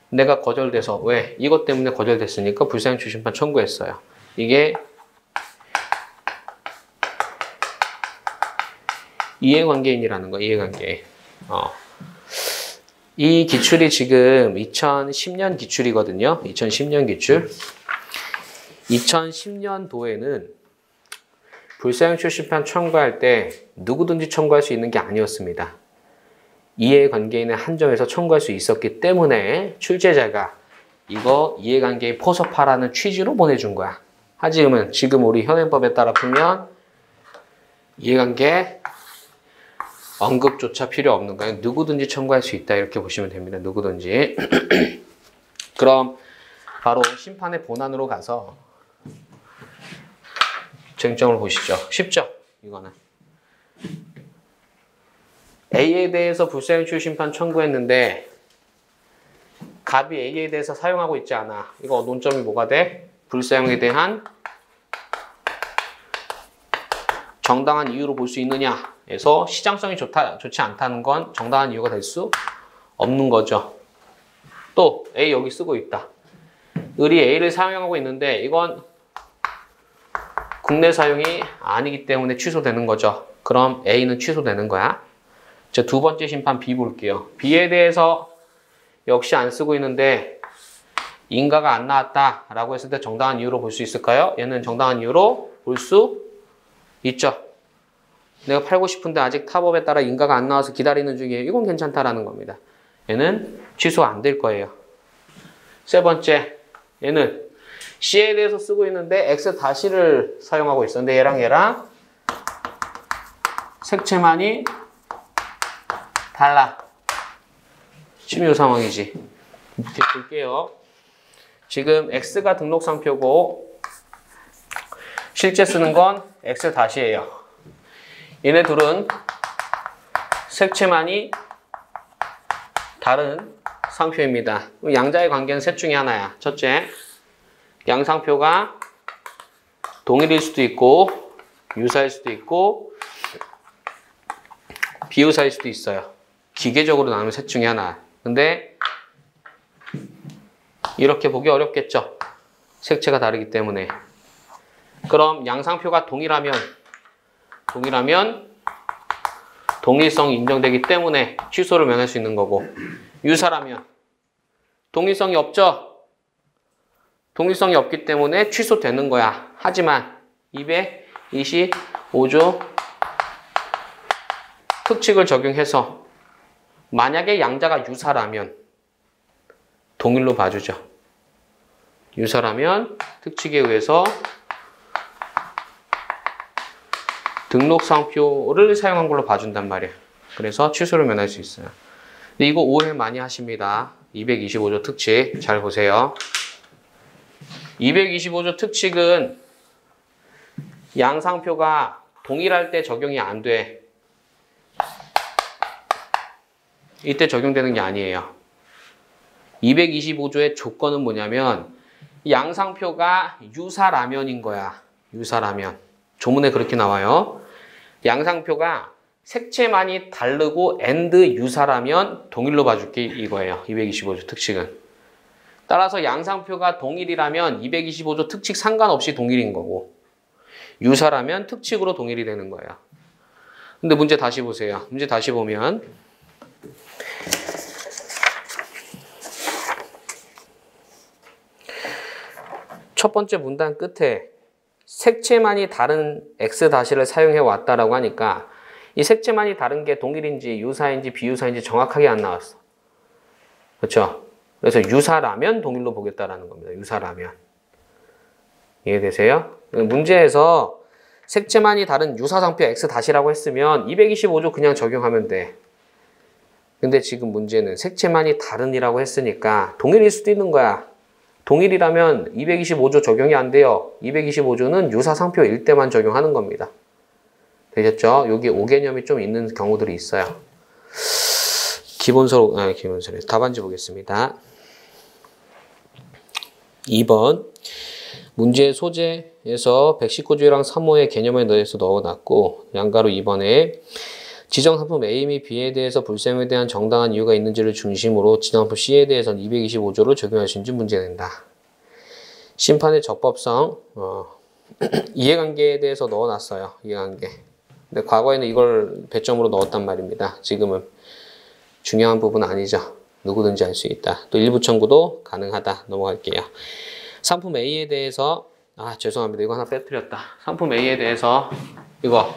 내가 거절돼서 왜? 이것 때문에 거절됐으니까 불사행추 심판 청구했어요. 이게 이해관계인이라는 거, 이해관계. 이 기출이 지금 2010년 기출이거든요. 2010년 기출. 2010년도에는 불사행추 심판 청구할 때 누구든지 청구할 수 있는 게 아니었습니다. 이해관계인을 한정해서 청구할 수 있었기 때문에 출제자가 이거 이해관계인 포섭하라는 취지로 보내준 거야. 하지만 지금 우리 현행법에 따라 보면 이해관계 언급조차 필요 없는 거예요. 누구든지 청구할 수 있다 이렇게 보시면 됩니다. 누구든지. 그럼 바로 심판의 본안으로 가서 쟁점을 보시죠. 쉽죠? 이거는. A에 대해서 불사행추 심판 청구했는데 갑이 A에 대해서 사용하고 있지 않아. 이거 논점이 뭐가 돼? 불사용에 대한 정당한 이유로 볼 수 있느냐 에서 시장성이 좋지 않다는 건 정당한 이유가 될 수 없는 거죠. 또 A 여기 쓰고 있다. 을이 A를 사용하고 있는데 이건 국내 사용이 아니기 때문에 취소되는 거죠. 그럼 A는 취소되는 거야. 자, 두 번째 심판 B 볼게요. B에 대해서 역시 안 쓰고 있는데 인가가 안 나왔다라고 했을 때 정당한 이유로 볼 수 있을까요? 얘는 정당한 이유로 볼 수 있죠. 내가 팔고 싶은데 아직 타법에 따라 인가가 안 나와서 기다리는 중이에요. 이건 괜찮다라는 겁니다. 얘는 취소 안 될 거예요. 세 번째, 얘는 C에 대해서 쓰고 있는데 X-를 사용하고 있었는데 얘랑 색채만이 달라. 침유 상황이지. 이렇게 볼게요. 지금 X가 등록상표고 실제 쓰는 건 X-예요. 얘네 둘은 색채만이 다른 상표입니다. 양자의 관계는 셋 중에 하나야. 첫째, 양상표가 동일일 수도 있고 유사일 수도 있고 비유사일 수도 있어요. 기계적으로 나누면 셋 중에 하나. 근데 이렇게 보기 어렵겠죠. 색채가 다르기 때문에. 그럼 양상표가 동일하면 동일성이 인정되기 때문에 취소를 면할 수 있는 거고, 유사라면 동일성이 없죠. 동일성이 없기 때문에 취소되는 거야. 하지만 225조 특칙을 적용해서 만약에 양자가 유사라면 동일로 봐주죠. 유사라면 특칙에 의해서 등록상표를 사용한 걸로 봐준단 말이에요. 그래서 취소를 면할 수 있어요. 근데 이거 오해 많이 하십니다. 225조 특칙 잘 보세요. 225조 특칙은 양상표가 동일할 때 적용이 안 돼. 이때 적용되는 게 아니에요. 225조의 조건은 뭐냐면 양상표가 유사라면인 거야. 유사라면. 조문에 그렇게 나와요. 양상표가 색채만이 다르고 and 유사라면 동일로 봐줄게 이거예요. 225조 특칙은. 따라서 양상표가 동일이라면 225조 특칙 상관없이 동일인 거고 유사라면 특칙으로 동일이 되는 거예요. 근데 문제 다시 보세요. 문제 다시 보면 첫 번째 문단 끝에 색채만이 다른 X-를 사용해 왔다라고 하니까 이 색채만이 다른 게 동일인지 유사인지 비유사인지 정확하게 안 나왔어. 그렇죠? 그래서 유사라면 동일로 보겠다라는 겁니다. 유사라면. 이해되세요? 문제에서 색채만이 다른 유사상표 X-라고 했으면 225조 그냥 적용하면 돼. 근데 지금 문제는 색채만이 다른이라고 했으니까 동일일 수도 있는 거야. 동일이라면 225조 적용이 안 돼요. 225조는 유사상표일 때만 적용하는 겁니다. 되셨죠? 여기 오개념이 좀 있는 경우들이 있어요. 기본서로 답안지 보겠습니다. 2번 문제 소재에서 119조랑 3호의 개념에 대해서 넣어놨고 양가로 2번에 지정 상품 A 및 B에 대해서 불사용에 대한 정당한 이유가 있는지를 중심으로 지정 상품 C에 대해서는 225조를 적용할 수 있는지 문제된다. 심판의 적법성, 이해관계에 대해서 넣어놨어요. 이해관계. 근데 과거에는 이걸 배점으로 넣었단 말입니다. 지금은 중요한 부분은 아니죠. 누구든지 할 수 있다. 또 일부 청구도 가능하다. 넘어갈게요. 상품 A에 대해서 죄송합니다. 이거 하나 빼뜨렸다. 상품 A에 대해서 이거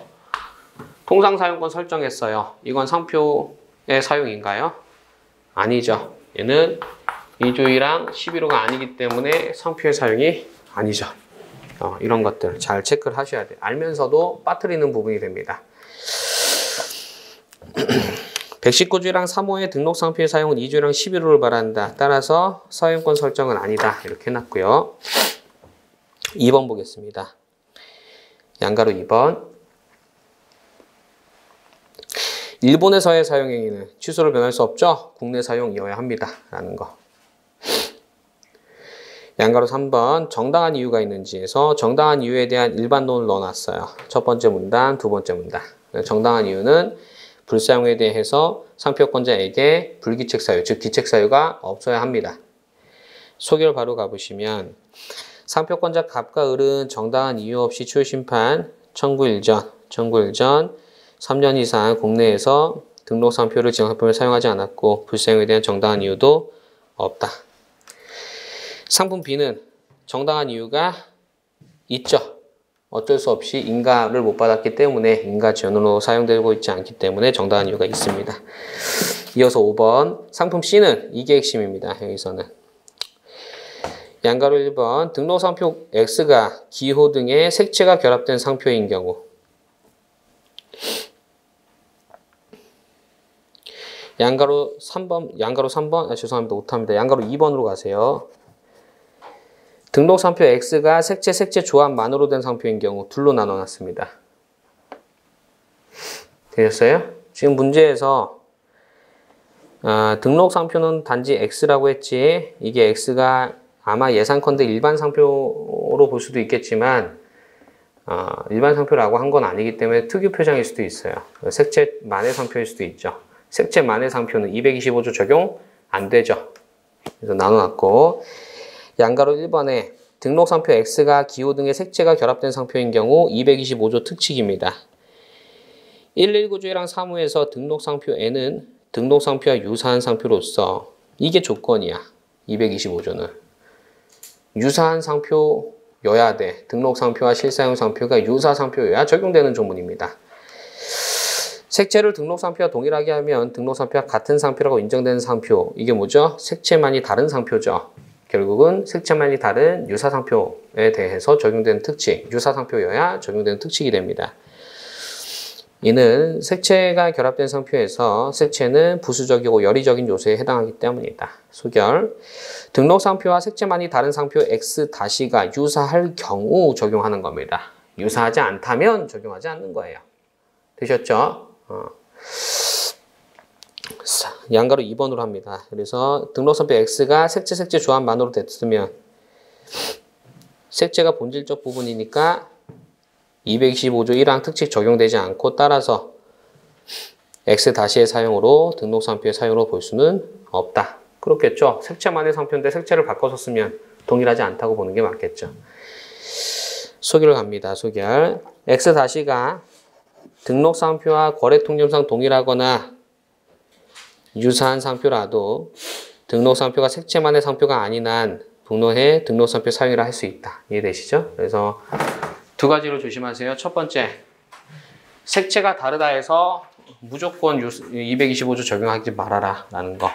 통상 사용권 설정했어요. 이건 상표의 사용인가요? 아니죠. 얘는 2조이랑 11호가 아니기 때문에 상표의 사용이 아니죠. 이런 것들 잘 체크를 하셔야 돼요. 알면서도 빠뜨리는 부분이 됩니다. 119조랑 3호의 등록 상표의 사용은 2조랑 11호를 말한다. 따라서 사용권 설정은 아니다. 이렇게 해놨고요. 2번 보겠습니다. 양가로 2번. 일본에서의 사용행위는 취소를 변할 수 없죠. 국내 사용이어야 합니다. 라는 거. 양가로 3번. 정당한 이유가 있는지에서 정당한 이유에 대한 일반론을 넣어놨어요. 첫 번째 문단, 두 번째 문단. 정당한 이유는 불사용에 대해서 상표권자에게 불기책 사유, 즉 기책 사유가 없어야 합니다. 소개를 바로 가보시면 상표권자 갑과 을은 정당한 이유 없이 초유 심판, 청구일 전 3년 이상 국내에서 등록 상표를 지정 상품을 사용하지 않았고 불사용에 대한 정당한 이유도 없다. 상품 B는 정당한 이유가 있죠. 어쩔 수 없이 인가를 못 받았기 때문에 인가 지원으로 사용되고 있지 않기 때문에 정당한 이유가 있습니다. 이어서 5번 상품 C는 이게 핵심입니다. 여기서는 양가로 1번 등록상표 X가 기호 등의 색채가 결합된 상표인 경우 양가로 3번 죄송합니다. 오타입니다. 양가로 2번으로 가세요. 등록상표 X가 색채 조합만으로 된 상표인 경우 둘로 나눠놨습니다. 되셨어요? 지금 문제에서 등록상표는 단지 X라고 했지 이게 X가 아마 예상컨대 일반 상표로 볼 수도 있겠지만 일반 상표라고 한 건 아니기 때문에 특유 표장일 수도 있어요. 색채 만의 상표일 수도 있죠. 색채 만의 상표는 225조 적용 안 되죠. 그래서 나눠놨고 양가로 1번에 등록상표 X가 기호 등의 색채가 결합된 상표인 경우 225조 특칙입니다. 119조랑 3호에서 등록상표 N은 등록상표와 유사한 상표로서 이게 조건이야. 225조는. 유사한 상표여야 돼. 등록상표와 실사용 상표가 유사 상표여야 적용되는 조문입니다. 색채를 등록상표와 동일하게 하면 등록상표와 같은 상표라고 인정되는 상표. 이게 뭐죠? 색채만이 다른 상표죠. 결국은 색채만이 다른 유사상표에 대해서 적용되는 특칙, 유사상표여야 적용되는 특칙이 됩니다. 이는 색채가 결합된 상표에서 색채는 부수적이고 열의적인 요소에 해당하기 때문이다. 소결. 등록상표와 색채만이 다른 상표 X-가 유사할 경우 적용하는 겁니다. 유사하지 않다면 적용하지 않는 거예요. 되셨죠? 양가로 2번으로 합니다. 그래서 등록상표 X가 색채 조합만으로 됐으면 색채가 본질적 부분이니까 225조 1항 특칙 적용되지 않고 따라서 X-의 사용으로 등록상표의 사용으로 볼 수는 없다. 그렇겠죠. 색채만의 상표인데 색채를 바꿔서 쓰면 동일하지 않다고 보는 게 맞겠죠. 소결 갑니다. 소결. X-가 등록상표와 거래통념상 동일하거나 유사한 상표라도 등록상표가 색채만의 상표가 아닌 한 북로해 등록상표 사용이라 할 수 있다. 이해되시죠? 그래서 두 가지로 조심하세요. 첫 번째, 색채가 다르다 해서 무조건 225조 적용하지 말아라 라는 거.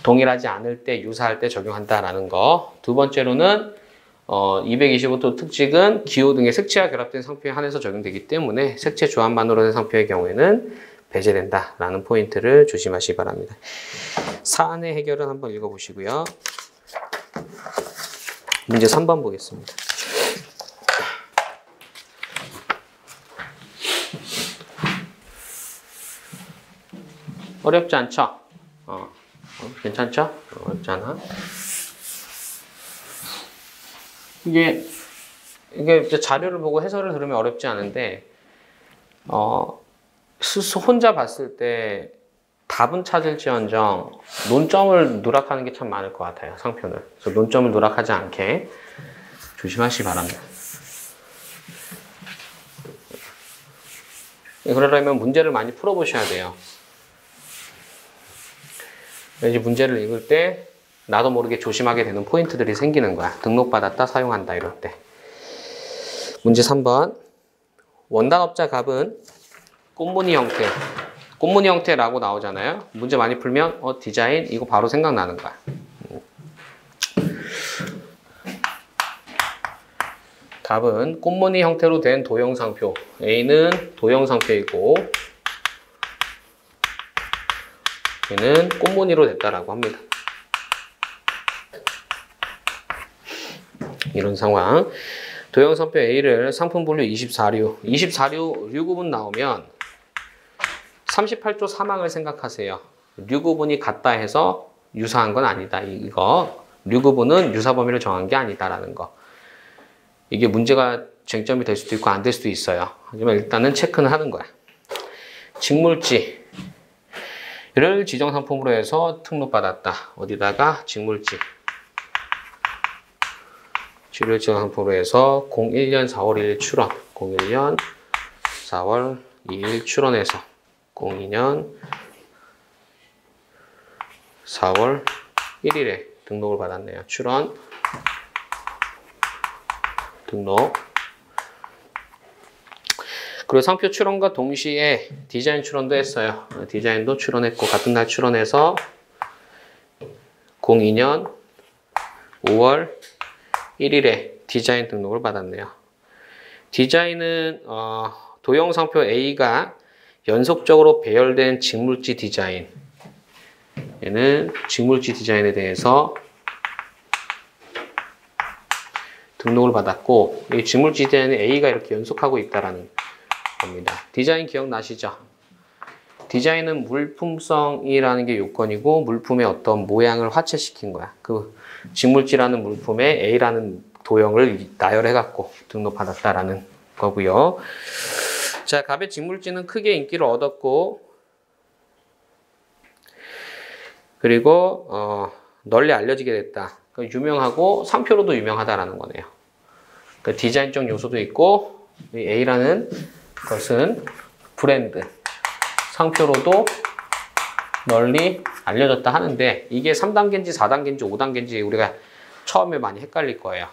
동일하지 않을 때, 유사할 때 적용한다 라는 거. 두 번째로는 225조 특칙은 기호 등의 색채와 결합된 상표에 한해서 적용되기 때문에 색채 조합만으로 된 상표의 경우에는 배제된다 라는 포인트를 조심하시기 바랍니다. 사안의 해결은 한번 읽어보시고요. 문제 3번 보겠습니다. 어렵지 않죠? 괜찮죠? 어렵지 않아? 이게 이제 자료를 보고 해설을 들으면 어렵지 않은데 스스로 혼자 봤을 때 답은 찾을지언정 논점을 누락하는 게 참 많을 것 같아요. 상표는. 그래서 논점을 누락하지 않게 조심하시기 바랍니다. 그러려면 문제를 많이 풀어보셔야 돼요. 이제 문제를 읽을 때 나도 모르게 조심하게 되는 포인트들이 생기는 거야. 등록받았다, 사용한다 이럴 때. 문제 3번. 원단업자 값은 꽃무늬 형태. 꽃무늬 형태라고 나오잖아요. 문제 많이 풀면 디자인 이거 바로 생각나는 거야. 값은 꽃무늬 형태로 된 도형상표. A는 도형상표이고 B는 꽃무늬로 됐다라고 합니다. 이런 상황. 도형상표 A를 상품 분류 24류. 24류 류구분 나오면 38조 사망을 생각하세요. 류구분이 같다 해서 유사한 건 아니다. 이거 류구분은 유사 범위를 정한 게 아니다라는 거. 이게 문제가 쟁점이 될 수도 있고 안 될 수도 있어요. 하지만 일단은 체크는 하는 거야. 직물지를 지정상품으로 해서 등록받았다. 어디다가 직물지. 지를 지정상품으로 해서 01년 4월 1일 출원. 01년 4월 2일 출원해서 02년 4월 1일에 등록을 받았네요. 출원 등록. 그리고 상표 출원과 동시에 디자인 출원도 했어요. 디자인도 출원했고 같은 날 출원해서 02년 5월 1일에 디자인 등록을 받았네요. 디자인은 도형 상표 A가 연속적으로 배열된 직물지 디자인. 얘는 직물지 디자인에 대해서 등록을 받았고 이 직물지 디자인은 A가 이렇게 연속하고 있다라는 겁니다. 디자인 기억나시죠? 디자인은 물품성이라는 게 요건이고 물품의 어떤 모양을 화체시킨 거야. 그 직물지라는 물품에 A라는 도형을 나열해갖고 등록받았다라는 거고요. 자, 갑의 직물지는 크게 인기를 얻었고 그리고 널리 알려지게 됐다. 유명하고 상표로도 유명하다라는 거네요. 그 디자인적 요소도 있고 A라는 것은 브랜드, 상표로도 널리 알려졌다 하는데 이게 3단계인지 4단계인지 5단계인지 우리가 처음에 많이 헷갈릴 거예요.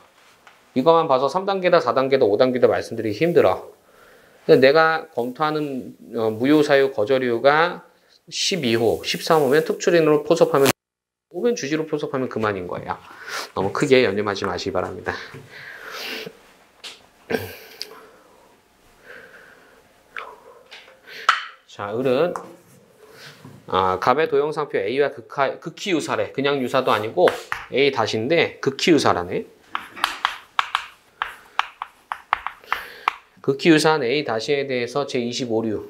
이것만 봐서 3단계다 4단계다 5단계다 말씀드리기 힘들어. 근데 내가 검토하는 무효사유 거절이유가 12호, 13호면 특출인으로 포섭하면 5면 주지로 포섭하면 그만인 거예요. 너무 크게 연념하지 마시기 바랍니다. 자, 을은 갑의 도형상표 A와 극히 유사래. 그냥 유사도 아니고 A 다시인데 극히 유사라네. 극히 유사한 A 다시에 대해서 제25류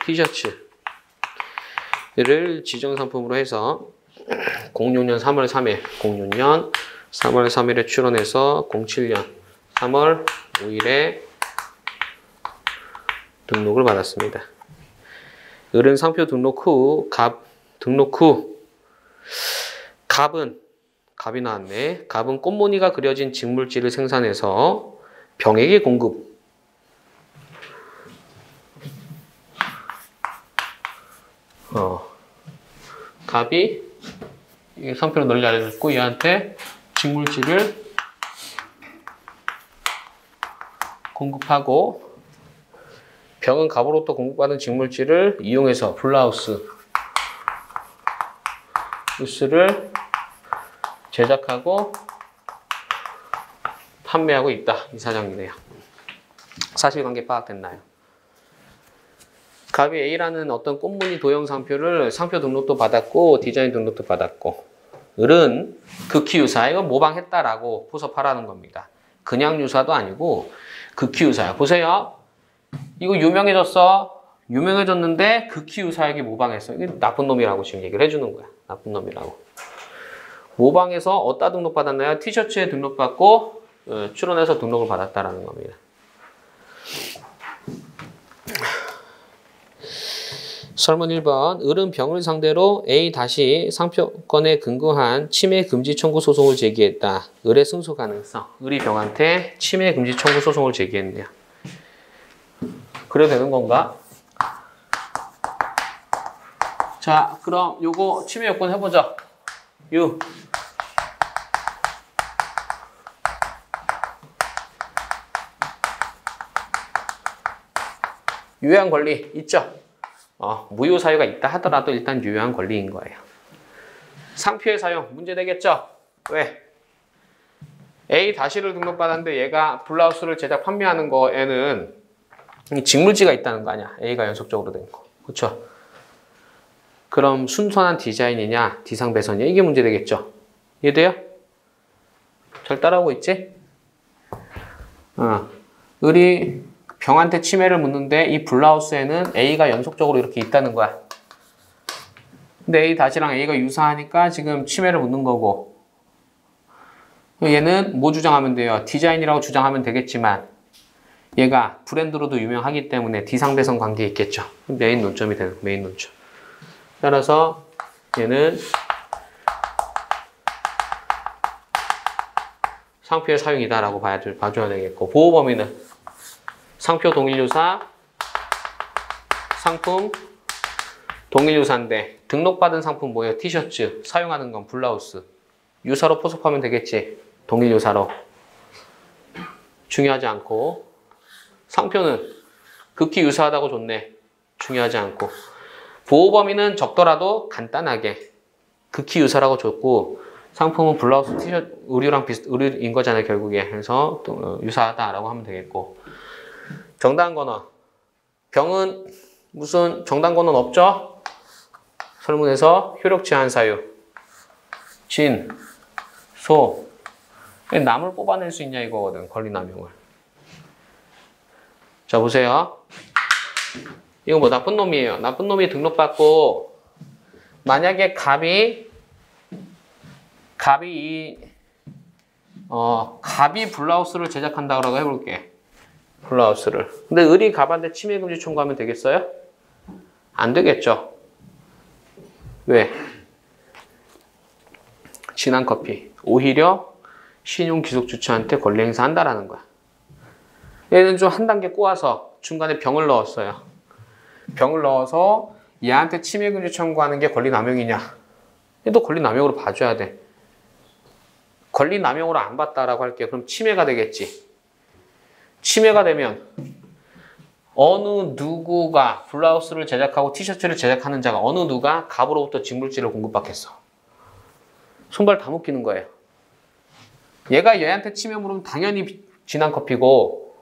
티셔츠를 지정상품으로 해서 06년 3월 3일에 출원해서 07년 3월 5일에 등록을 받았습니다. 을은 상표 등록 후 갑이 나왔네. 갑은 꽃무늬가 그려진 직물지를 생산해서 병에게 공급. 갑이 상표로 널리 알려졌고 얘한테 직물지를 공급하고 병은 갑으로부터 공급받은 직물지를 이용해서 블라우스를 제작하고 판매하고 있다. 이 사정이네요. 사실관계 파악됐나요? 갑이 A라는 어떤 꽃무늬 도형 상표를 상표 등록도 받았고 디자인 등록도 받았고 을은 극히 유사, 이건 모방했다라고 포섭하라는 겁니다. 그냥 유사도 아니고 극히 유사야. 보세요. 이거 유명해졌는데 극히 유사하게 모방했어. 이게 나쁜 놈이라고 지금 얘기를 해주는 거야. 나쁜 놈이라고. 모방해서 어디다 등록받았나요? 티셔츠에 등록받고 출원해서 등록을 받았다라는 겁니다. 설문 1번. 을은 병을 상대로 A 다시 상표권에 근거한 침해 금지 청구 소송을 제기했다. 을의 승소 가능성. 을이 병한테 침해 금지 청구 소송을 제기했네요. 그래도 되는 건가? 자, 그럼 요거 침해 요건 해보자. 유효한 권리 있죠? 무효 사유가 있다 하더라도 일단 유효한 권리인 거예요. 상표의 사용 문제되겠죠? 왜? A 다시를 등록받았는데 얘가 블라우스를 제작 판매하는 거에는 직물지가 있다는 거 아니야? A가 연속적으로 된 거. 그렇죠? 그럼 순수한 디자인이냐 디상배선이냐 이게 문제되겠죠? 이해돼요? 잘 따라오고 있지? 을이 병한테 침해를 묻는데 이 블라우스에는 A가 연속적으로 이렇게 있다는 거야. 근데 A 다시랑 A가 유사하니까 지금 침해를 묻는 거고, 얘는 뭐 주장하면 돼요? 디자인이라고 주장하면 되겠지만 얘가 브랜드로도 유명하기 때문에 디상배선 관계에 있겠죠. 메인 논점이 되는 메인 논점. 따라서 얘는 상표의 사용이다라고 봐줘야 되겠고, 보호 범위는 상표 동일유사, 상품 동일유사인데 등록받은 상품 뭐예요? 티셔츠, 사용하는 건 블라우스. 유사로 포섭하면 되겠지. 동일유사로. 중요하지 않고. 상표는 극히 유사하다고 줬네. 중요하지 않고. 보호 범위는 적더라도 간단하게 극히 유사라고 줬고, 상품은 블라우스, 티셔츠, 의류랑 의류인 거잖아요, 결국에. 그래서 또 유사하다라고 하면 되겠고. 정당권어. 병은 무슨 정당권어는 없죠? 설문에서 효력 제한 사유. 진, 소. 남을 뽑아낼 수 있냐 이거거든, 권리 남용을. 자, 보세요. 이거 뭐 나쁜 놈이에요. 나쁜 놈이 등록받고, 만약에 갑이 블라우스를 제작한다고 해볼게. 블라우스를. 근데 을이 갑한테 침해 금지 청구하면 되겠어요? 안 되겠죠. 왜? 진한 커피. 오히려 신용 기속 주체한테 권리 행사한다라는 거야. 얘는 좀 한 단계 꼬아서 중간에 병을 넣었어요. 병을 넣어서 얘한테 침해 금지 청구하는 게 권리 남용이냐? 얘도 권리 남용으로 봐줘야 돼. 권리 남용으로 안 봤다라고 할게요. 그럼 침해가 되겠지. 침해가 되면 어느 누구가 블라우스를 제작하고 티셔츠를 제작하는 자가 어느 누가 갑으로부터 직물지를 공급받겠어. 손발 다 묶이는 거예요. 얘가 얘한테 침해 물으면 당연히 진한 커피고,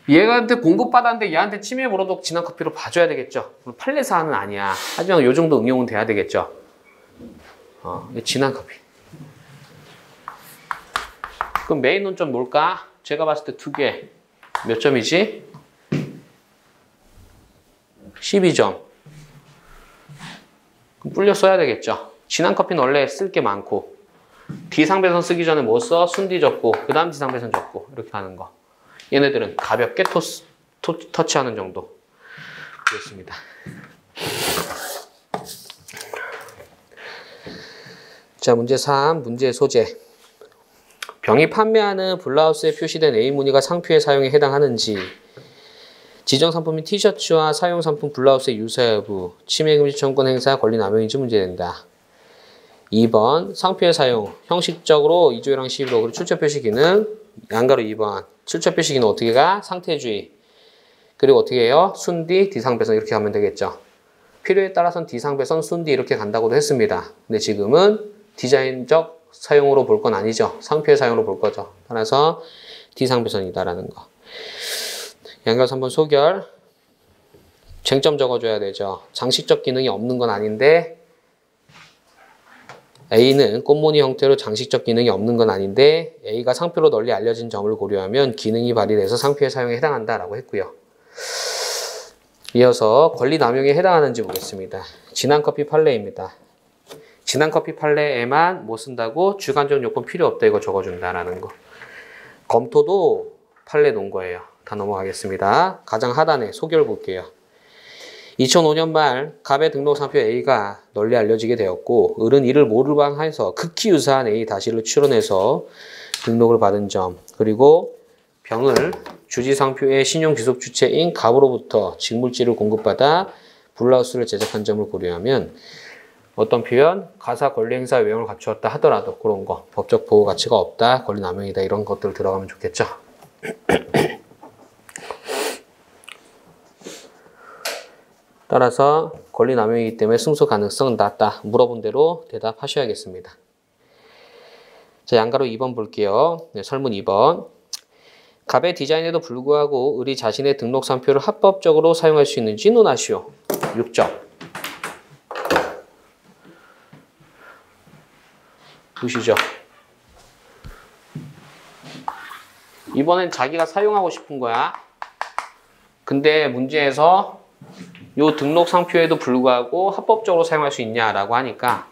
얘한테 공급받았는데 얘한테 침해 물어도 진한 커피로 봐줘야 되겠죠. 판례 사안은 아니야. 하지만 요 정도 응용은 돼야 되겠죠. 진한 커피. 그럼 메인 논점 뭘까? 제가 봤을 때 2개. 몇 점이지? 12점. 그럼 불려 써야 되겠죠. 진한 커피는 원래 쓸 게 많고, 디상배선 쓰기 전에 뭐 써? 순디 적고, 그 다음 디상배선 적고, 이렇게 하는 거. 얘네들은 가볍게 터치하는 정도. 그렇습니다. 자, 문제 3. 문제의 소재. 병이 판매하는 블라우스에 표시된 A 무늬가 상표의 사용에 해당하는지, 지정 상품인 티셔츠와 사용 상품 블라우스의 유사 여부, 침해 금지 청구권 행사 권리 남용인지 문제된다. 2번 상표의 사용, 형식적으로 2조랑 11호, 그리고 출처 표시기는 양가로 2번. 출처 표시기는 어떻게 가? 상태주의. 그리고 어떻게 해요? 순디, 디상배선 이렇게 가면 되겠죠. 필요에 따라서는 디상배선, 순디 이렇게 간다고도 했습니다. 근데 지금은 디자인적 사용으로 볼 건 아니죠. 상표의 사용으로 볼 거죠. 따라서 디상배선이다라는 거. 양가로 3번 소결. 쟁점 적어줘야 되죠. 장식적 기능이 없는 건 아닌데, A는 꽃무늬 형태로 장식적 기능이 없는 건 아닌데 A가 상표로 널리 알려진 점을 고려하면 기능이 발휘돼서 상표의 사용에 해당한다라고 했고요. 이어서 권리 남용에 해당하는지 보겠습니다. 진한 커피 판례입니다. 진한 커피 판례에만 뭐 쓴다고? 주관적 요건 필요 없다 이거 적어준다라는 거. 검토도 판례 놓은 거예요. 다 넘어가겠습니다. 가장 하단에 소결 볼게요. 2005년 말 갑의 등록 상표 A가 널리 알려지게 되었고 을은 이를 모르방해서 극히 유사한 A 다시를 출원해서 등록을 받은 점, 그리고 병을 주지상표의 신용지속주체인 갑으로부터 직물지를 공급받아 블라우스를 제작한 점을 고려하면 어떤 표현, 가사 권리행사 요령을 갖추었다 하더라도 그런 거, 법적 보호 가치가 없다, 권리 남용이다, 이런 것들 들어가면 좋겠죠. 따라서 권리 남용이기 때문에 승소 가능성은 낮다. 물어본 대로 대답하셔야겠습니다. 자, 양가로 2번 볼게요. 네, 설문 2번. 갑의 디자인에도 불구하고 을이 자신의 등록 상표를 합법적으로 사용할 수 있는지 논하시오. 6점. 보시죠. 이번엔 자기가 사용하고 싶은 거야. 근데 문제에서 요 등록 상표에도 불구하고 합법적으로 사용할 수 있냐라고 하니까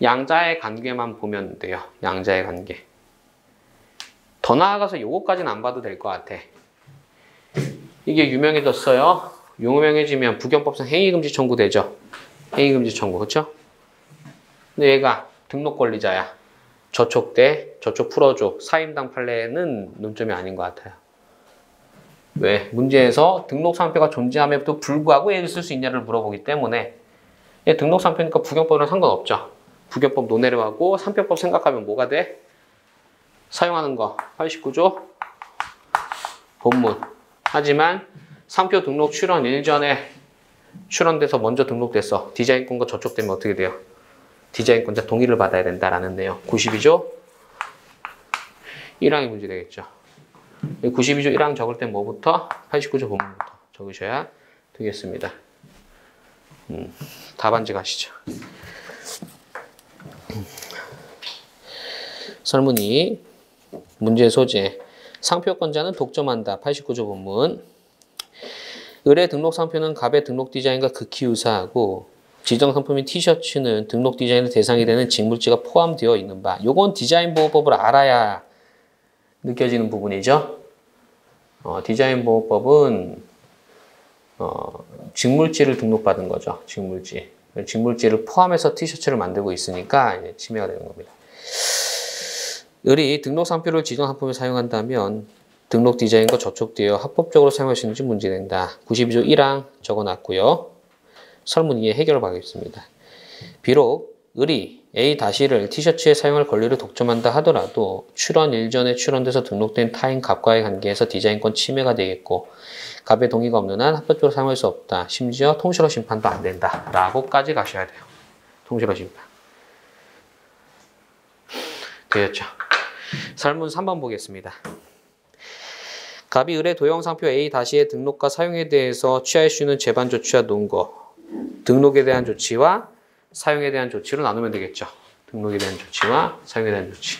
양자의 관계만 보면 돼요. 양자의 관계. 더 나아가서 요거까지는 안 봐도 될 것 같아. 이게 유명해졌어요. 유명해지면 부경법상 행위금지 청구되죠. 행위금지 청구, 그렇죠? 근데 얘가 등록 권리자야. 저촉 대, 저촉 풀어줘. 사임당 판례는 논점이 아닌 것 같아요. 왜? 문제에서 등록 상표가 존재함에도 불구하고 얘를 쓸 수 있냐를 물어보기 때문에 얘 등록 상표니까 부경법이랑 상관없죠. 부경법 논외로 하고 상표법 생각하면 뭐가 돼? 사용하는 거 89조 본문. 하지만 상표 등록 출원 일전에 출원돼서 먼저 등록됐어. 디자인권과 저촉되면 어떻게 돼요? 디자인권자 동의를 받아야 된다라는 내용. 92조 1항이 문제 되겠죠. 92조 1항 적을 땐 뭐부터? 89조 본문부터 적으셔야 되겠습니다. 답안지 가시죠. 설문이 문제 소재. 상표권자는 독점한다. 89조 본문. 을의 등록 상표는 갑의 등록 디자인과 극히 유사하고 지정 상품인 티셔츠는 등록 디자인의 대상이 되는 직물지가 포함되어 있는 바. 요건 디자인 보호법을 알아야 느껴지는 부분이죠. 디자인 보호법은 직물지를 등록받은 거죠. 직물지. 직물지를 포함해서 티셔츠를 만들고 있으니까 이제 침해가 되는 겁니다. 을이 등록 상표를 지정 상품에 사용한다면 등록 디자인과 저촉되어 합법적으로 사용할 수 있는지 문제된다. 92조 1항 적어놨고요. 설문 2의 해결을 받겠습니다. 비록 을이 A-를 티셔츠에 사용할 권리를 독점한다 하더라도 출원 일전에 출원돼서 등록된 타인 갑과의 관계에서 디자인권 침해가 되겠고 갑의 동의가 없는 한 합법적으로 사용할 수 없다. 심지어 통실화 심판도 안 된다. 라고까지 가셔야 돼요. 통실화 심판. 되었죠? 설문 3번 보겠습니다. 갑이 을의 도형 상표 A-의 등록과 사용에 대해서 취할 수 있는 재반 조치와 논거. 등록에 대한 조치와 사용에 대한 조치로 나누면 되겠죠. 등록에 대한 조치와 사용에 대한 조치.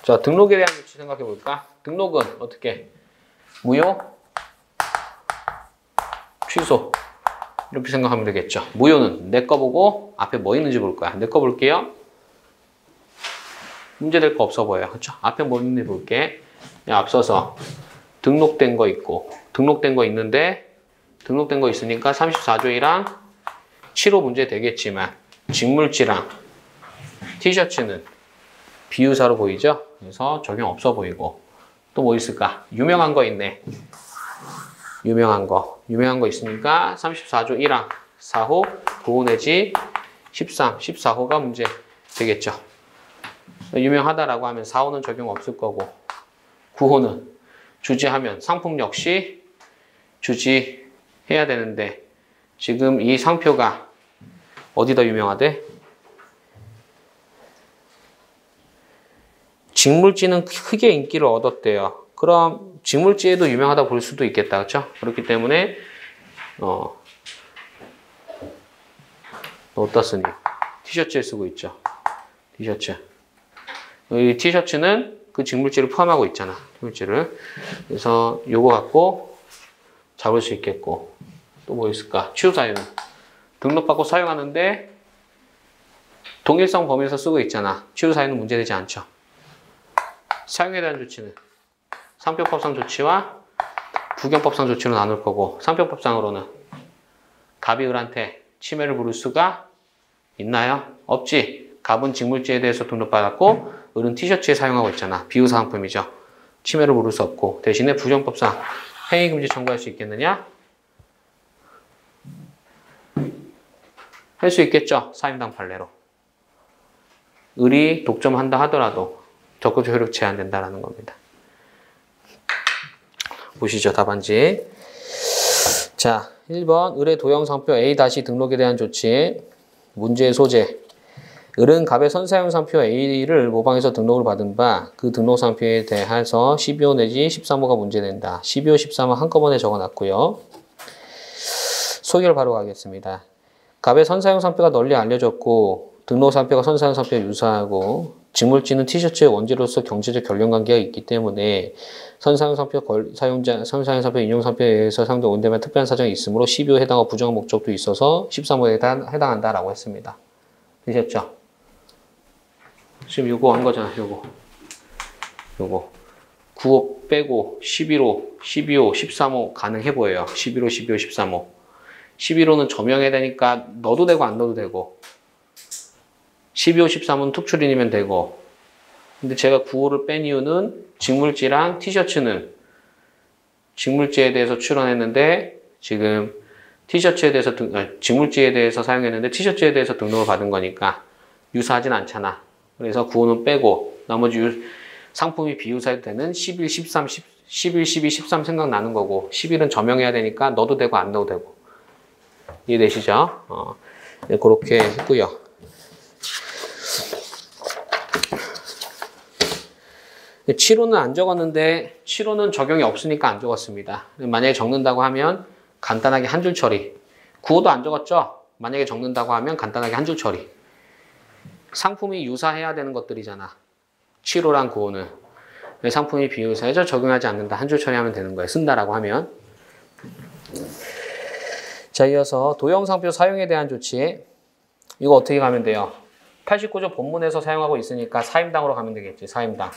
자, 등록에 대한 조치 생각해 볼까? 등록은 어떻게? 무효, 취소. 이렇게 생각하면 되겠죠. 무효는 내 거 보고 앞에 뭐 있는지 볼 거야. 내 거 볼게요. 문제될 거 없어 보여요. 그렇죠? 앞에 뭐 있는지 볼게. 앞서서 등록된 거 있고 등록된 거 있는데 등록된 거 있으니까 34조 1항 7호 문제 되겠지만 직물지랑 티셔츠는 비유사로 보이죠? 그래서 적용 없어 보이고 또 뭐 있을까? 유명한 거 있네. 유명한 거 있으니까 34조 1항 4호 9호 내지 13, 14호가 문제 되겠죠. 유명하다라고 하면 4호는 적용 없을 거고 9호는 주지하면 상품 역시 주지해야 되는데 지금 이 상표가 어디다 유명하대? 직물지는 크게 인기를 얻었대요. 그럼 직물지에도 유명하다 볼 수도 있겠다. 그렇죠? 그렇기 때문에 어디다 쓰니? 티셔츠에 쓰고 있죠. 티셔츠. 이 티셔츠는 그 직물지를 포함하고 있잖아. 직물지를. 그래서 요거 갖고 잡을 수 있겠고 또 뭐 있을까? 취소사유는 등록받고 사용하는데 동일성 범위에서 쓰고 있잖아. 취소사유는 문제되지 않죠. 사용에 대한 조치는 상표법상 조치와 부경법상 조치로 나눌 거고, 상표법상으로는 갑이 을한테 침해를 부를 수가 있나요? 없지. 갑은 직물지에 대해서 등록받았고 을은 티셔츠에 사용하고 있잖아. 비유사 상품이죠. 침해를 부를 수 없고, 대신에 부경법상 행위금지 청구할 수 있겠느냐? 할 수 있겠죠. 사임당 판례로. 을이 독점한다 하더라도 적극적 효력 제한된다라는 겁니다. 보시죠. 답안지. 자, 1번 을의 도형상표 A- 등록에 대한 조치. 문제의 소재. 을은 갑의 선사용상표 A를 모방해서 등록을 받은 바 그 등록상표에 대해서 12호 내지 13호가 문제된다. 12호, 13호 한꺼번에 적어놨고요. 소개를 바로 가겠습니다. 갑의 선사용상표가 널리 알려졌고 등록상표가 선사용상표에 유사하고 직물지는 티셔츠의 원재로서 경제적 결연관계가 있기 때문에 선사용상표 사용자, 선사용상표 인용상표에 의해서 상대 온대면 특별한 사정이 있으므로 12호에 해당하고 부정한 목적도 있어서 13호에 해당한다라고 했습니다. 되셨죠? 지금 요거 한 거잖아, 요거. 9호 빼고 11호, 12호, 13호 가능해 보여요. 11호, 12호, 13호. 11호는 점용해야 되니까 넣어도 되고 안 넣어도 되고 12호, 13호는 툭출인이면 되고, 근데 제가 9호를 뺀 이유는 직물지랑 티셔츠는 직물지에 대해서 출원했는데 지금 티셔츠에 대해서 직물지에 대해서 사용했는데 티셔츠에 대해서 등록을 받은 거니까 유사하진 않잖아. 그래서 9호는 빼고 나머지 상품이 비유사해도 되는 11, 13, 11, 12, 13 생각나는 거고 11은 점용해야 되니까 넣어도 되고 안 넣어도 되고. 이해되시죠? 네, 그렇게 했고요. 7호는 안 적었는데 7호는 적용이 없으니까 안 적었습니다. 만약에 적는다고 하면 간단하게 한 줄 처리. 9호도 안 적었죠? 만약에 적는다고 하면 간단하게 한 줄 처리. 상품이 유사해야 되는 것들이잖아. 7호랑 9호는. 상품이 비유사해서 적용하지 않는다. 한 줄 처리하면 되는 거예요. 쓴다라고 하면. 자, 이어서 도형상표 사용에 대한 조치. 이거 어떻게 가면 돼요? 89조 본문에서 사용하고 있으니까 사임당으로 가면 되겠지. 사임당.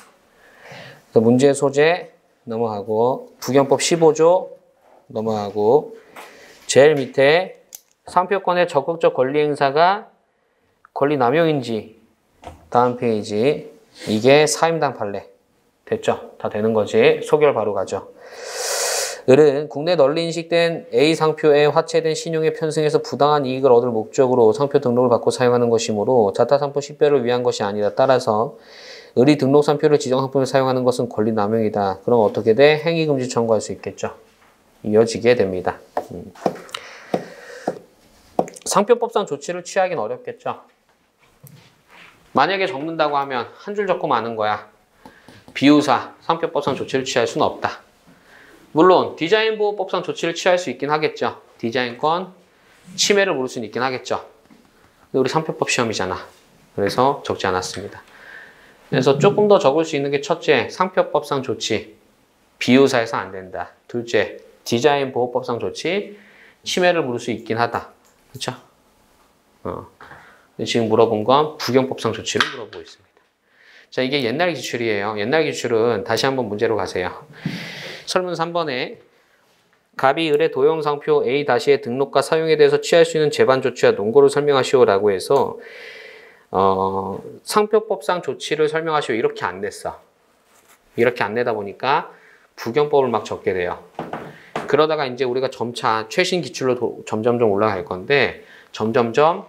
그래서 문제의 소재 넘어가고 부경법 15조 넘어가고 제일 밑에 상표권의 적극적 권리 행사가 권리 남용인지 다음 페이지 이게 사임당 판례 됐죠? 다 되는 거지. 소결 바로 가죠. 을은 국내 널리 인식된 A 상표에 화체된 신용에 편승해서 부당한 이익을 얻을 목적으로 상표 등록을 받고 사용하는 것이므로 자타상품 식별을 위한 것이 아니다. 따라서 을이 등록상표를 지정상품에 사용하는 것은 권리남용이다. 그럼 어떻게 돼? 행위금지 청구할 수 있겠죠. 이어지게 됩니다. 상표법상 조치를 취하긴 어렵겠죠. 만약에 적는다고 하면 한 줄 적고 마는 거야. 비유사, 상표법상 조치를 취할 수는 없다. 물론 디자인보호법상 조치를 취할 수 있긴 하겠죠. 디자인권 침해를 물을 수는 있긴 하겠죠. 근데 우리 상표법 시험이잖아. 그래서 적지 않았습니다. 그래서 조금 더 적을 수 있는 게 첫째, 상표법상 조치, 비유사에서 안 된다. 둘째, 디자인보호법상 조치, 침해를 물을 수 있긴 하다. 그렇죠? 지금 물어본 건 부경법상 조치를 물어보고 있습니다. 자, 이게 옛날 기출이에요. 옛날 기출은 다시 한번 문제로 가세요. 설문 3번에 갑이 을의 도형상표 A-의 등록과 사용에 대해서 취할 수 있는 재반 조치와 논거를 설명하시오라고 해서 상표법상 조치를 설명하시오 이렇게 안 냈어. 이렇게 안 내다 보니까 부경법을 막 적게 돼요. 그러다가 이제 우리가 점차 최신 기출로 점점점 올라갈 건데 점점점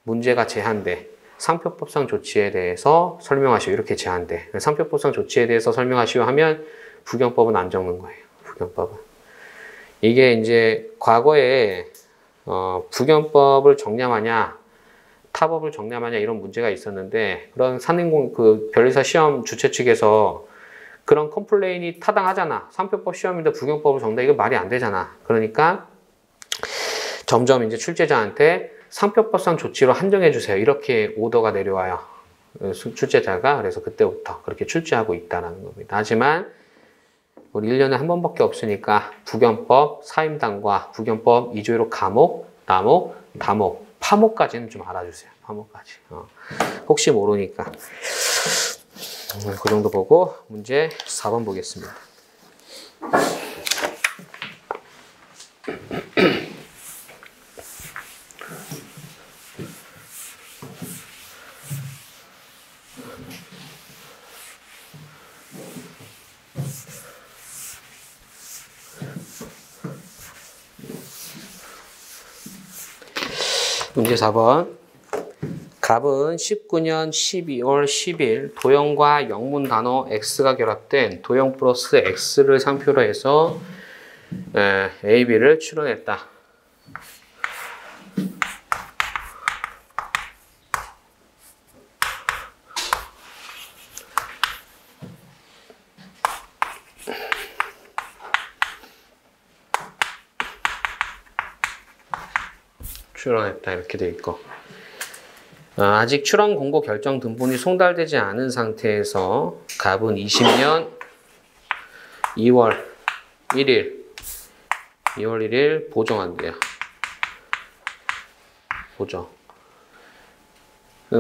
문제가 제한돼. 상표법상 조치에 대해서 설명하시오 이렇게 제한돼. 상표법상 조치에 대해서 설명하시오 하면 부경법은 안 적는 거예요. 부경법은. 이게 이제 과거에 부경법을 정량하냐 타법을 정량하냐 이런 문제가 있었는데 그런 변리사 시험 주최 측에서 그런 컴플레인이 타당하잖아. 상표법 시험인데 부경법을 적는다. 이거 말이 안 되잖아. 그러니까 점점 이제 출제자한테 상표법상 조치로 한정해 주세요. 이렇게 오더가 내려와요. 출제자가. 그래서 그때부터 그렇게 출제하고 있다는 겁니다. 하지만 우리 1년에 한 번밖에 없으니까 부경법, 사임당과 부경법 2조1호 감옥, 남옥, 다목, 파목까지는 좀 알아주세요. 파목까지. 혹시 모르니까. 그 정도 보고 문제 4번 보겠습니다. 문제 4번. 갑은 19년 12월 10일 도형과 영문 단어 X가 결합된 도형 플러스 X를 상표로 해서 A, B를 추론했다. 추론했다 이렇게 돼 있고, 아직 출원 공고 결정 등본이 송달되지 않은 상태에서 갑은 20년 2월 1일 보정한대요. 보정.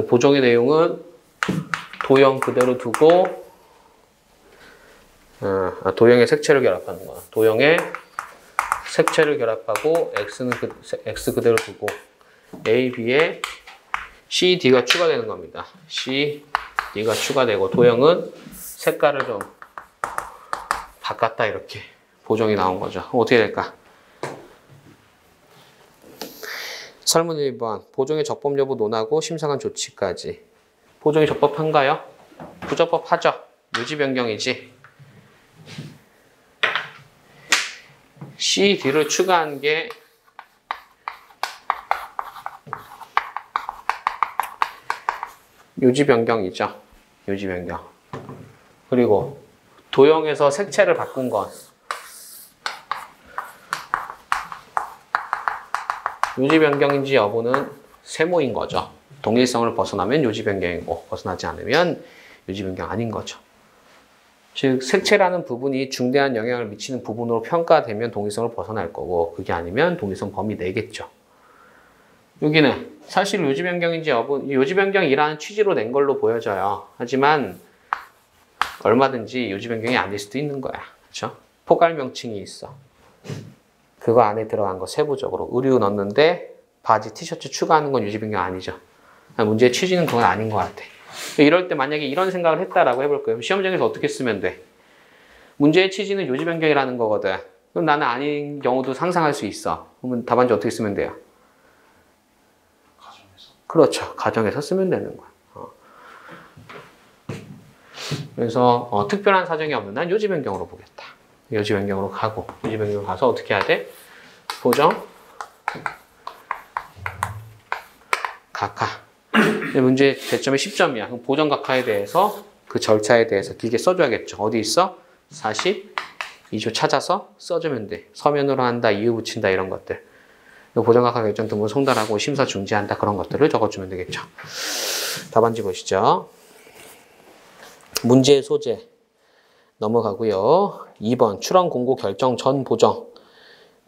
보정의 내용은 도형 그대로 두고 도형의 색채를 결합하는 거야. 도형의 색채를 결합하고 X 그대로 두고 A, B에 C, D가 추가되는 겁니다. C, D가 추가되고 도형은 색깔을 좀 바꿨다 이렇게 보정이 나온 거죠. 어떻게 될까? 설문 1번 보정의 적법 여부 논하고 심사관 조치까지. 보정이 적법한가요? 부적법하죠. 유지 변경이지. C, D를 추가한 게 유지 변경이죠. 유지 변경. 그리고 도형에서 색채를 바꾼 건 유지 변경인지 여부는 세모인 거죠. 동일성을 벗어나면 유지 변경이고 벗어나지 않으면 유지 변경 아닌 거죠. 즉 색채라는 부분이 중대한 영향을 미치는 부분으로 평가되면 동일성을 벗어날 거고 그게 아니면 동일성 범위 내겠죠. 여기는 사실 유지 변경인지 여부, 유지 변경이라는 취지로 낸 걸로 보여져요. 하지만 얼마든지 유지 변경이 아닐 수도 있는 거야. 그렇죠? 포괄 명칭이 있어. 그거 안에 들어간 거 세부적으로 의류 넣는데 바지, 티셔츠 추가하는 건 유지 변경 아니죠. 문제의 취지는 그건 아닌 것 같아. 이럴 때 만약에 이런 생각을 했다라고 해볼 거예요. 시험장에서 어떻게 쓰면 돼? 문제의 취지는 유지 변경이라는 거거든. 그럼 나는 아닌 경우도 상상할 수 있어. 그러면 답안지 어떻게 쓰면 돼요? 가정에서. 그렇죠. 가정에서 쓰면 되는 거야. 그래서 특별한 사정이 없는 한 유지 변경으로 보겠다. 유지 변경으로 가고 유지 변경 가서 어떻게 해야 돼? 보정 각하. 문제 대점이 10점이야. 그럼 보정 각하에 대해서 그 절차에 대해서 길게 써줘야겠죠. 어디 있어? 42조 찾아서 써주면 돼. 서면으로 한다, 이유 붙인다 이런 것들. 보정 각하 결정 등본 송달하고 심사 중지한다 그런 것들을 적어주면 되겠죠. 답안지 보시죠. 문제의 소재 넘어가고요. 2번 출원 공고 결정 전 보정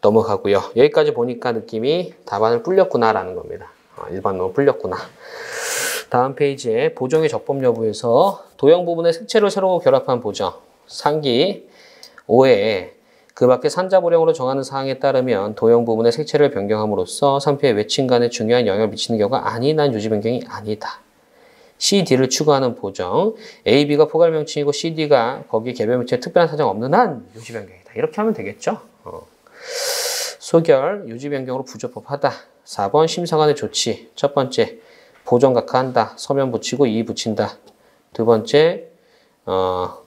넘어가고요. 여기까지 보니까 느낌이 답안을 불렸구나라는 겁니다. 1번 너무 불렸구나. 다음 페이지에 보정의 적법 여부에서 도형 부분의 색채를 새로 결합한 보정 상기 5회에 그 밖에 산자보령으로 정하는 사항에 따르면 도형 부분의 색채를 변경함으로써 상표의 외침 간에 중요한 영향을 미치는 경우가 아닌 한 유지 변경이 아니다. C, D를 추가하는 보정 A, B가 포괄 명칭이고 C, D가 거기에 개별 명칭에 특별한 사정 없는 한 유지 변경이다. 이렇게 하면 되겠죠. 소결 유지 변경으로 부적법하다. 4번 심사관의 조치. 첫 번째 보정 각하한다. 서면 붙이고 이 붙인다. 두 번째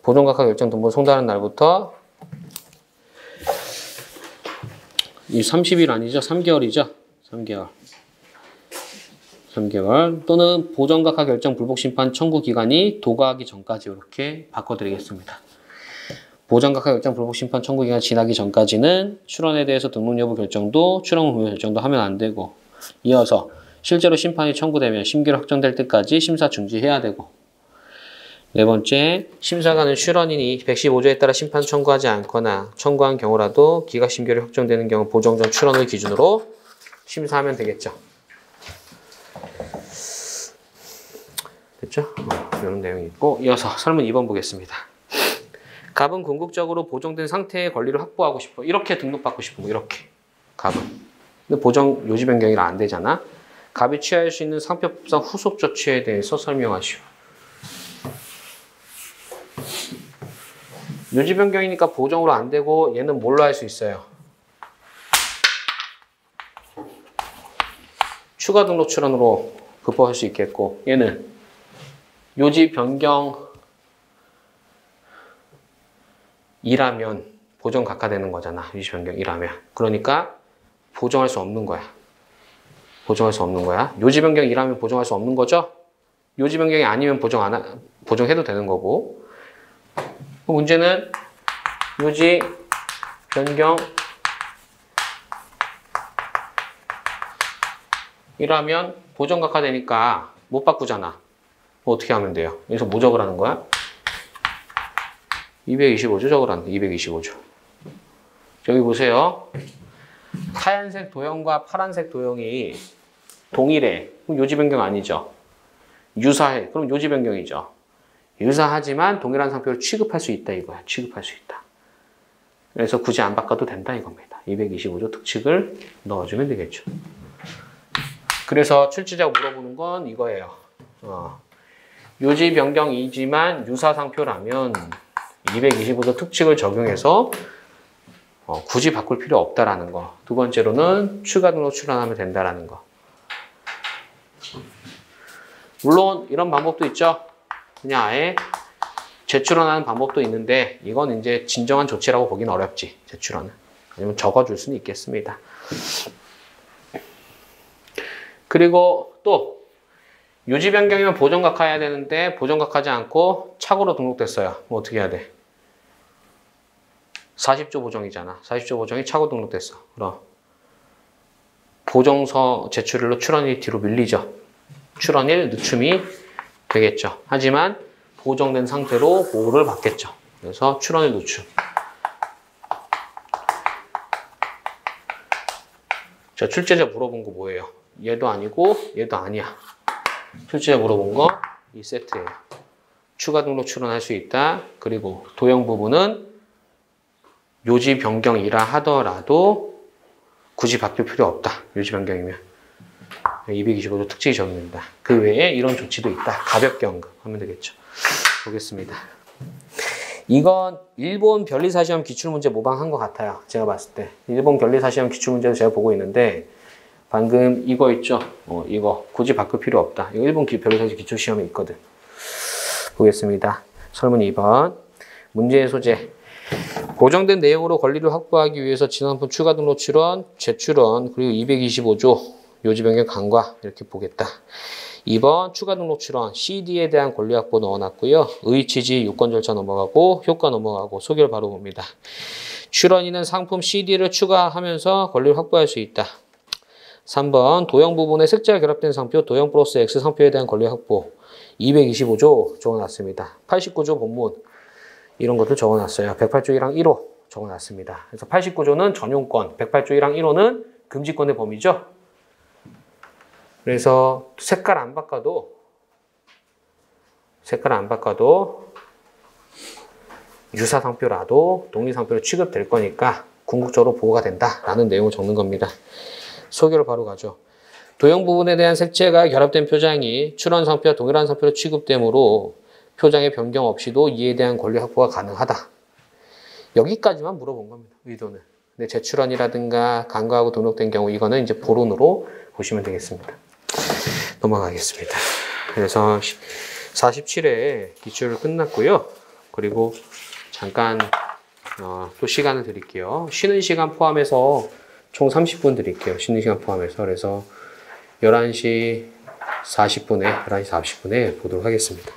보정 각하 결정 등본 송달하는 날부터 이 30일 아니죠? 3개월이죠? 3개월 또는 보정 각하 결정 불복 심판 청구 기간이 도과하기 전까지 이렇게 바꿔드리겠습니다. 보정 각하 결정 불복 심판 청구 기간 지나기 전까지는 출원에 대해서 등록 여부 결정도 출원 후 결정도 하면 안 되고 이어서 실제로 심판이 청구되면 심기로 확정될 때까지 심사 중지해야 되고 네 번째 심사관은 출원인이 115조에 따라 심판 청구하지 않거나 청구한 경우라도 기각 심결이 확정되는 경우 보정 전 출원을 기준으로 심사하면 되겠죠. 되겠죠? 이런 내용이 있고, 이어서 설문 2번 보겠습니다. 갑은 궁극적으로 보정된 상태의 권리를 확보하고 싶어. 이렇게 등록받고 싶어. 뭐 이렇게. 갑은. 근데 보정 요지 변경이라 안 되잖아. 갑이 취할 수 있는 상표법상 후속 조치에 대해서 설명하시오. 요지 변경이니까 보정으로 안 되고 얘는 뭘로 할 수 있어요? 추가 등록 출원으로 급부할 수 있겠고, 얘는 요지 변경이라면 보정 각하되는 거잖아. 요지 변경이라면. 그러니까 보정할 수 없는 거야. 보정할 수 없는 거야. 요지 변경이라면 보정할 수 없는 거죠? 요지 변경이 아니면 보정해도 되는 거고. 문제는 요지 변경 이라면 보정 각하되니까 못 바꾸잖아. 어떻게 하면 돼요? 여기서 뭐 적으라는 거야? 225조 적으라는 거야. 225조. 여기 보세요. 하얀색 도형과 파란색 도형이 동일해. 그럼 요지 변경 아니죠? 유사해. 그럼 요지 변경이죠. 유사하지만 동일한 상표를 취급할 수 있다 이거야. 취급할 수 있다. 그래서 굳이 안 바꿔도 된다 이겁니다. 225조 특칙을 넣어주면 되겠죠. 그래서 출제자가 물어보는 건 이거예요. 요지 변경이지만 유사 상표라면 225조 특칙을 적용해서 굳이 바꿀 필요 없다라는 거. 두 번째로는 추가 등록 출원하면 된다라는 거. 물론 이런 방법도 있죠. 그냥 아예 재출원하는 방법도 있는데 이건 이제 진정한 조치라고 보기는 어렵지. 재출원은. 아니면 적어줄 수는 있겠습니다. 그리고 또 요지 변경이면 보정 각하해야 되는데 보정 각하지 않고 착오로 등록됐어요. 뭐 어떻게 해야 돼? 40조 보정이잖아. 40조 보정이 착오 등록됐어. 그럼 보정서 제출일로 출원일 뒤로 밀리죠. 출원일 늦춤이 되겠죠. 하지만 보정된 상태로 보호를 받겠죠. 그래서 출원일 늦춤. 자, 출제자 물어본 거 뭐예요? 얘도 아니고 얘도 아니야. 출제자 물어본 거 이 세트예요. 추가 등록 출원할 수 있다. 그리고 도형 부분은 요지 변경이라 하더라도 굳이 바뀔 필요 없다. 요지 변경이면. 225조 특징이 적용된다. 그 외에 이런 조치도 있다. 가볍게 언급하면 되겠죠. 보겠습니다. 이건 일본 변리사시험 기출문제 모방한 것 같아요. 제가 봤을 때. 일본 변리사시험 기출문제도 제가 보고 있는데 방금 이거 있죠? 이거 굳이 바꿀 필요 없다. 이거 일본 변리사시험 기출시험에 있거든. 보겠습니다. 설문 2번. 문제의 소재. 고정된 내용으로 권리를 확보하기 위해서 지난번 추가 등록 출원, 재출원, 그리고 225조 요지 변경 간과 이렇게 보겠다. 2번 추가 등록 출원 CD에 대한 권리 확보 넣어놨고요. 의, 취지, 요건 절차 넘어가고 효과 넘어가고 소결 바로 봅니다. 출원인은 상품 CD를 추가하면서 권리를 확보할 수 있다. 3번 도형 부분에 색재가 결합된 상표 도형 플러스 X 상표에 대한 권리 확보 225조 적어놨습니다. 89조 본문 이런 것들 적어놨어요. 108조 1항 1호 적어놨습니다. 그래서 89조는 전용권, 108조 1항 1호는 금지권의 범위죠. 그래서 색깔 안 바꿔도 유사 상표라도 동일 상표로 취급될 거니까 궁극적으로 보호가 된다라는 내용을 적는 겁니다. 소개를 바로 가죠. 도형 부분에 대한 색채가 결합된 표장이 출원 상표와 동일한 상표로 취급되므로 표장의 변경 없이도 이에 대한 권리 확보가 가능하다. 여기까지만 물어본 겁니다. 의도는. 근데 재출원이라든가 간과하고 등록된 경우 이거는 이제 보론으로 보시면 되겠습니다. 넘어가겠습니다. 그래서 47회 기출을 끝났고요. 그리고 잠깐 또 시간을 드릴게요. 쉬는 시간 포함해서 총 30분 드릴게요. 쉬는 시간 포함해서. 그래서 11시 40분에 보도록 하겠습니다.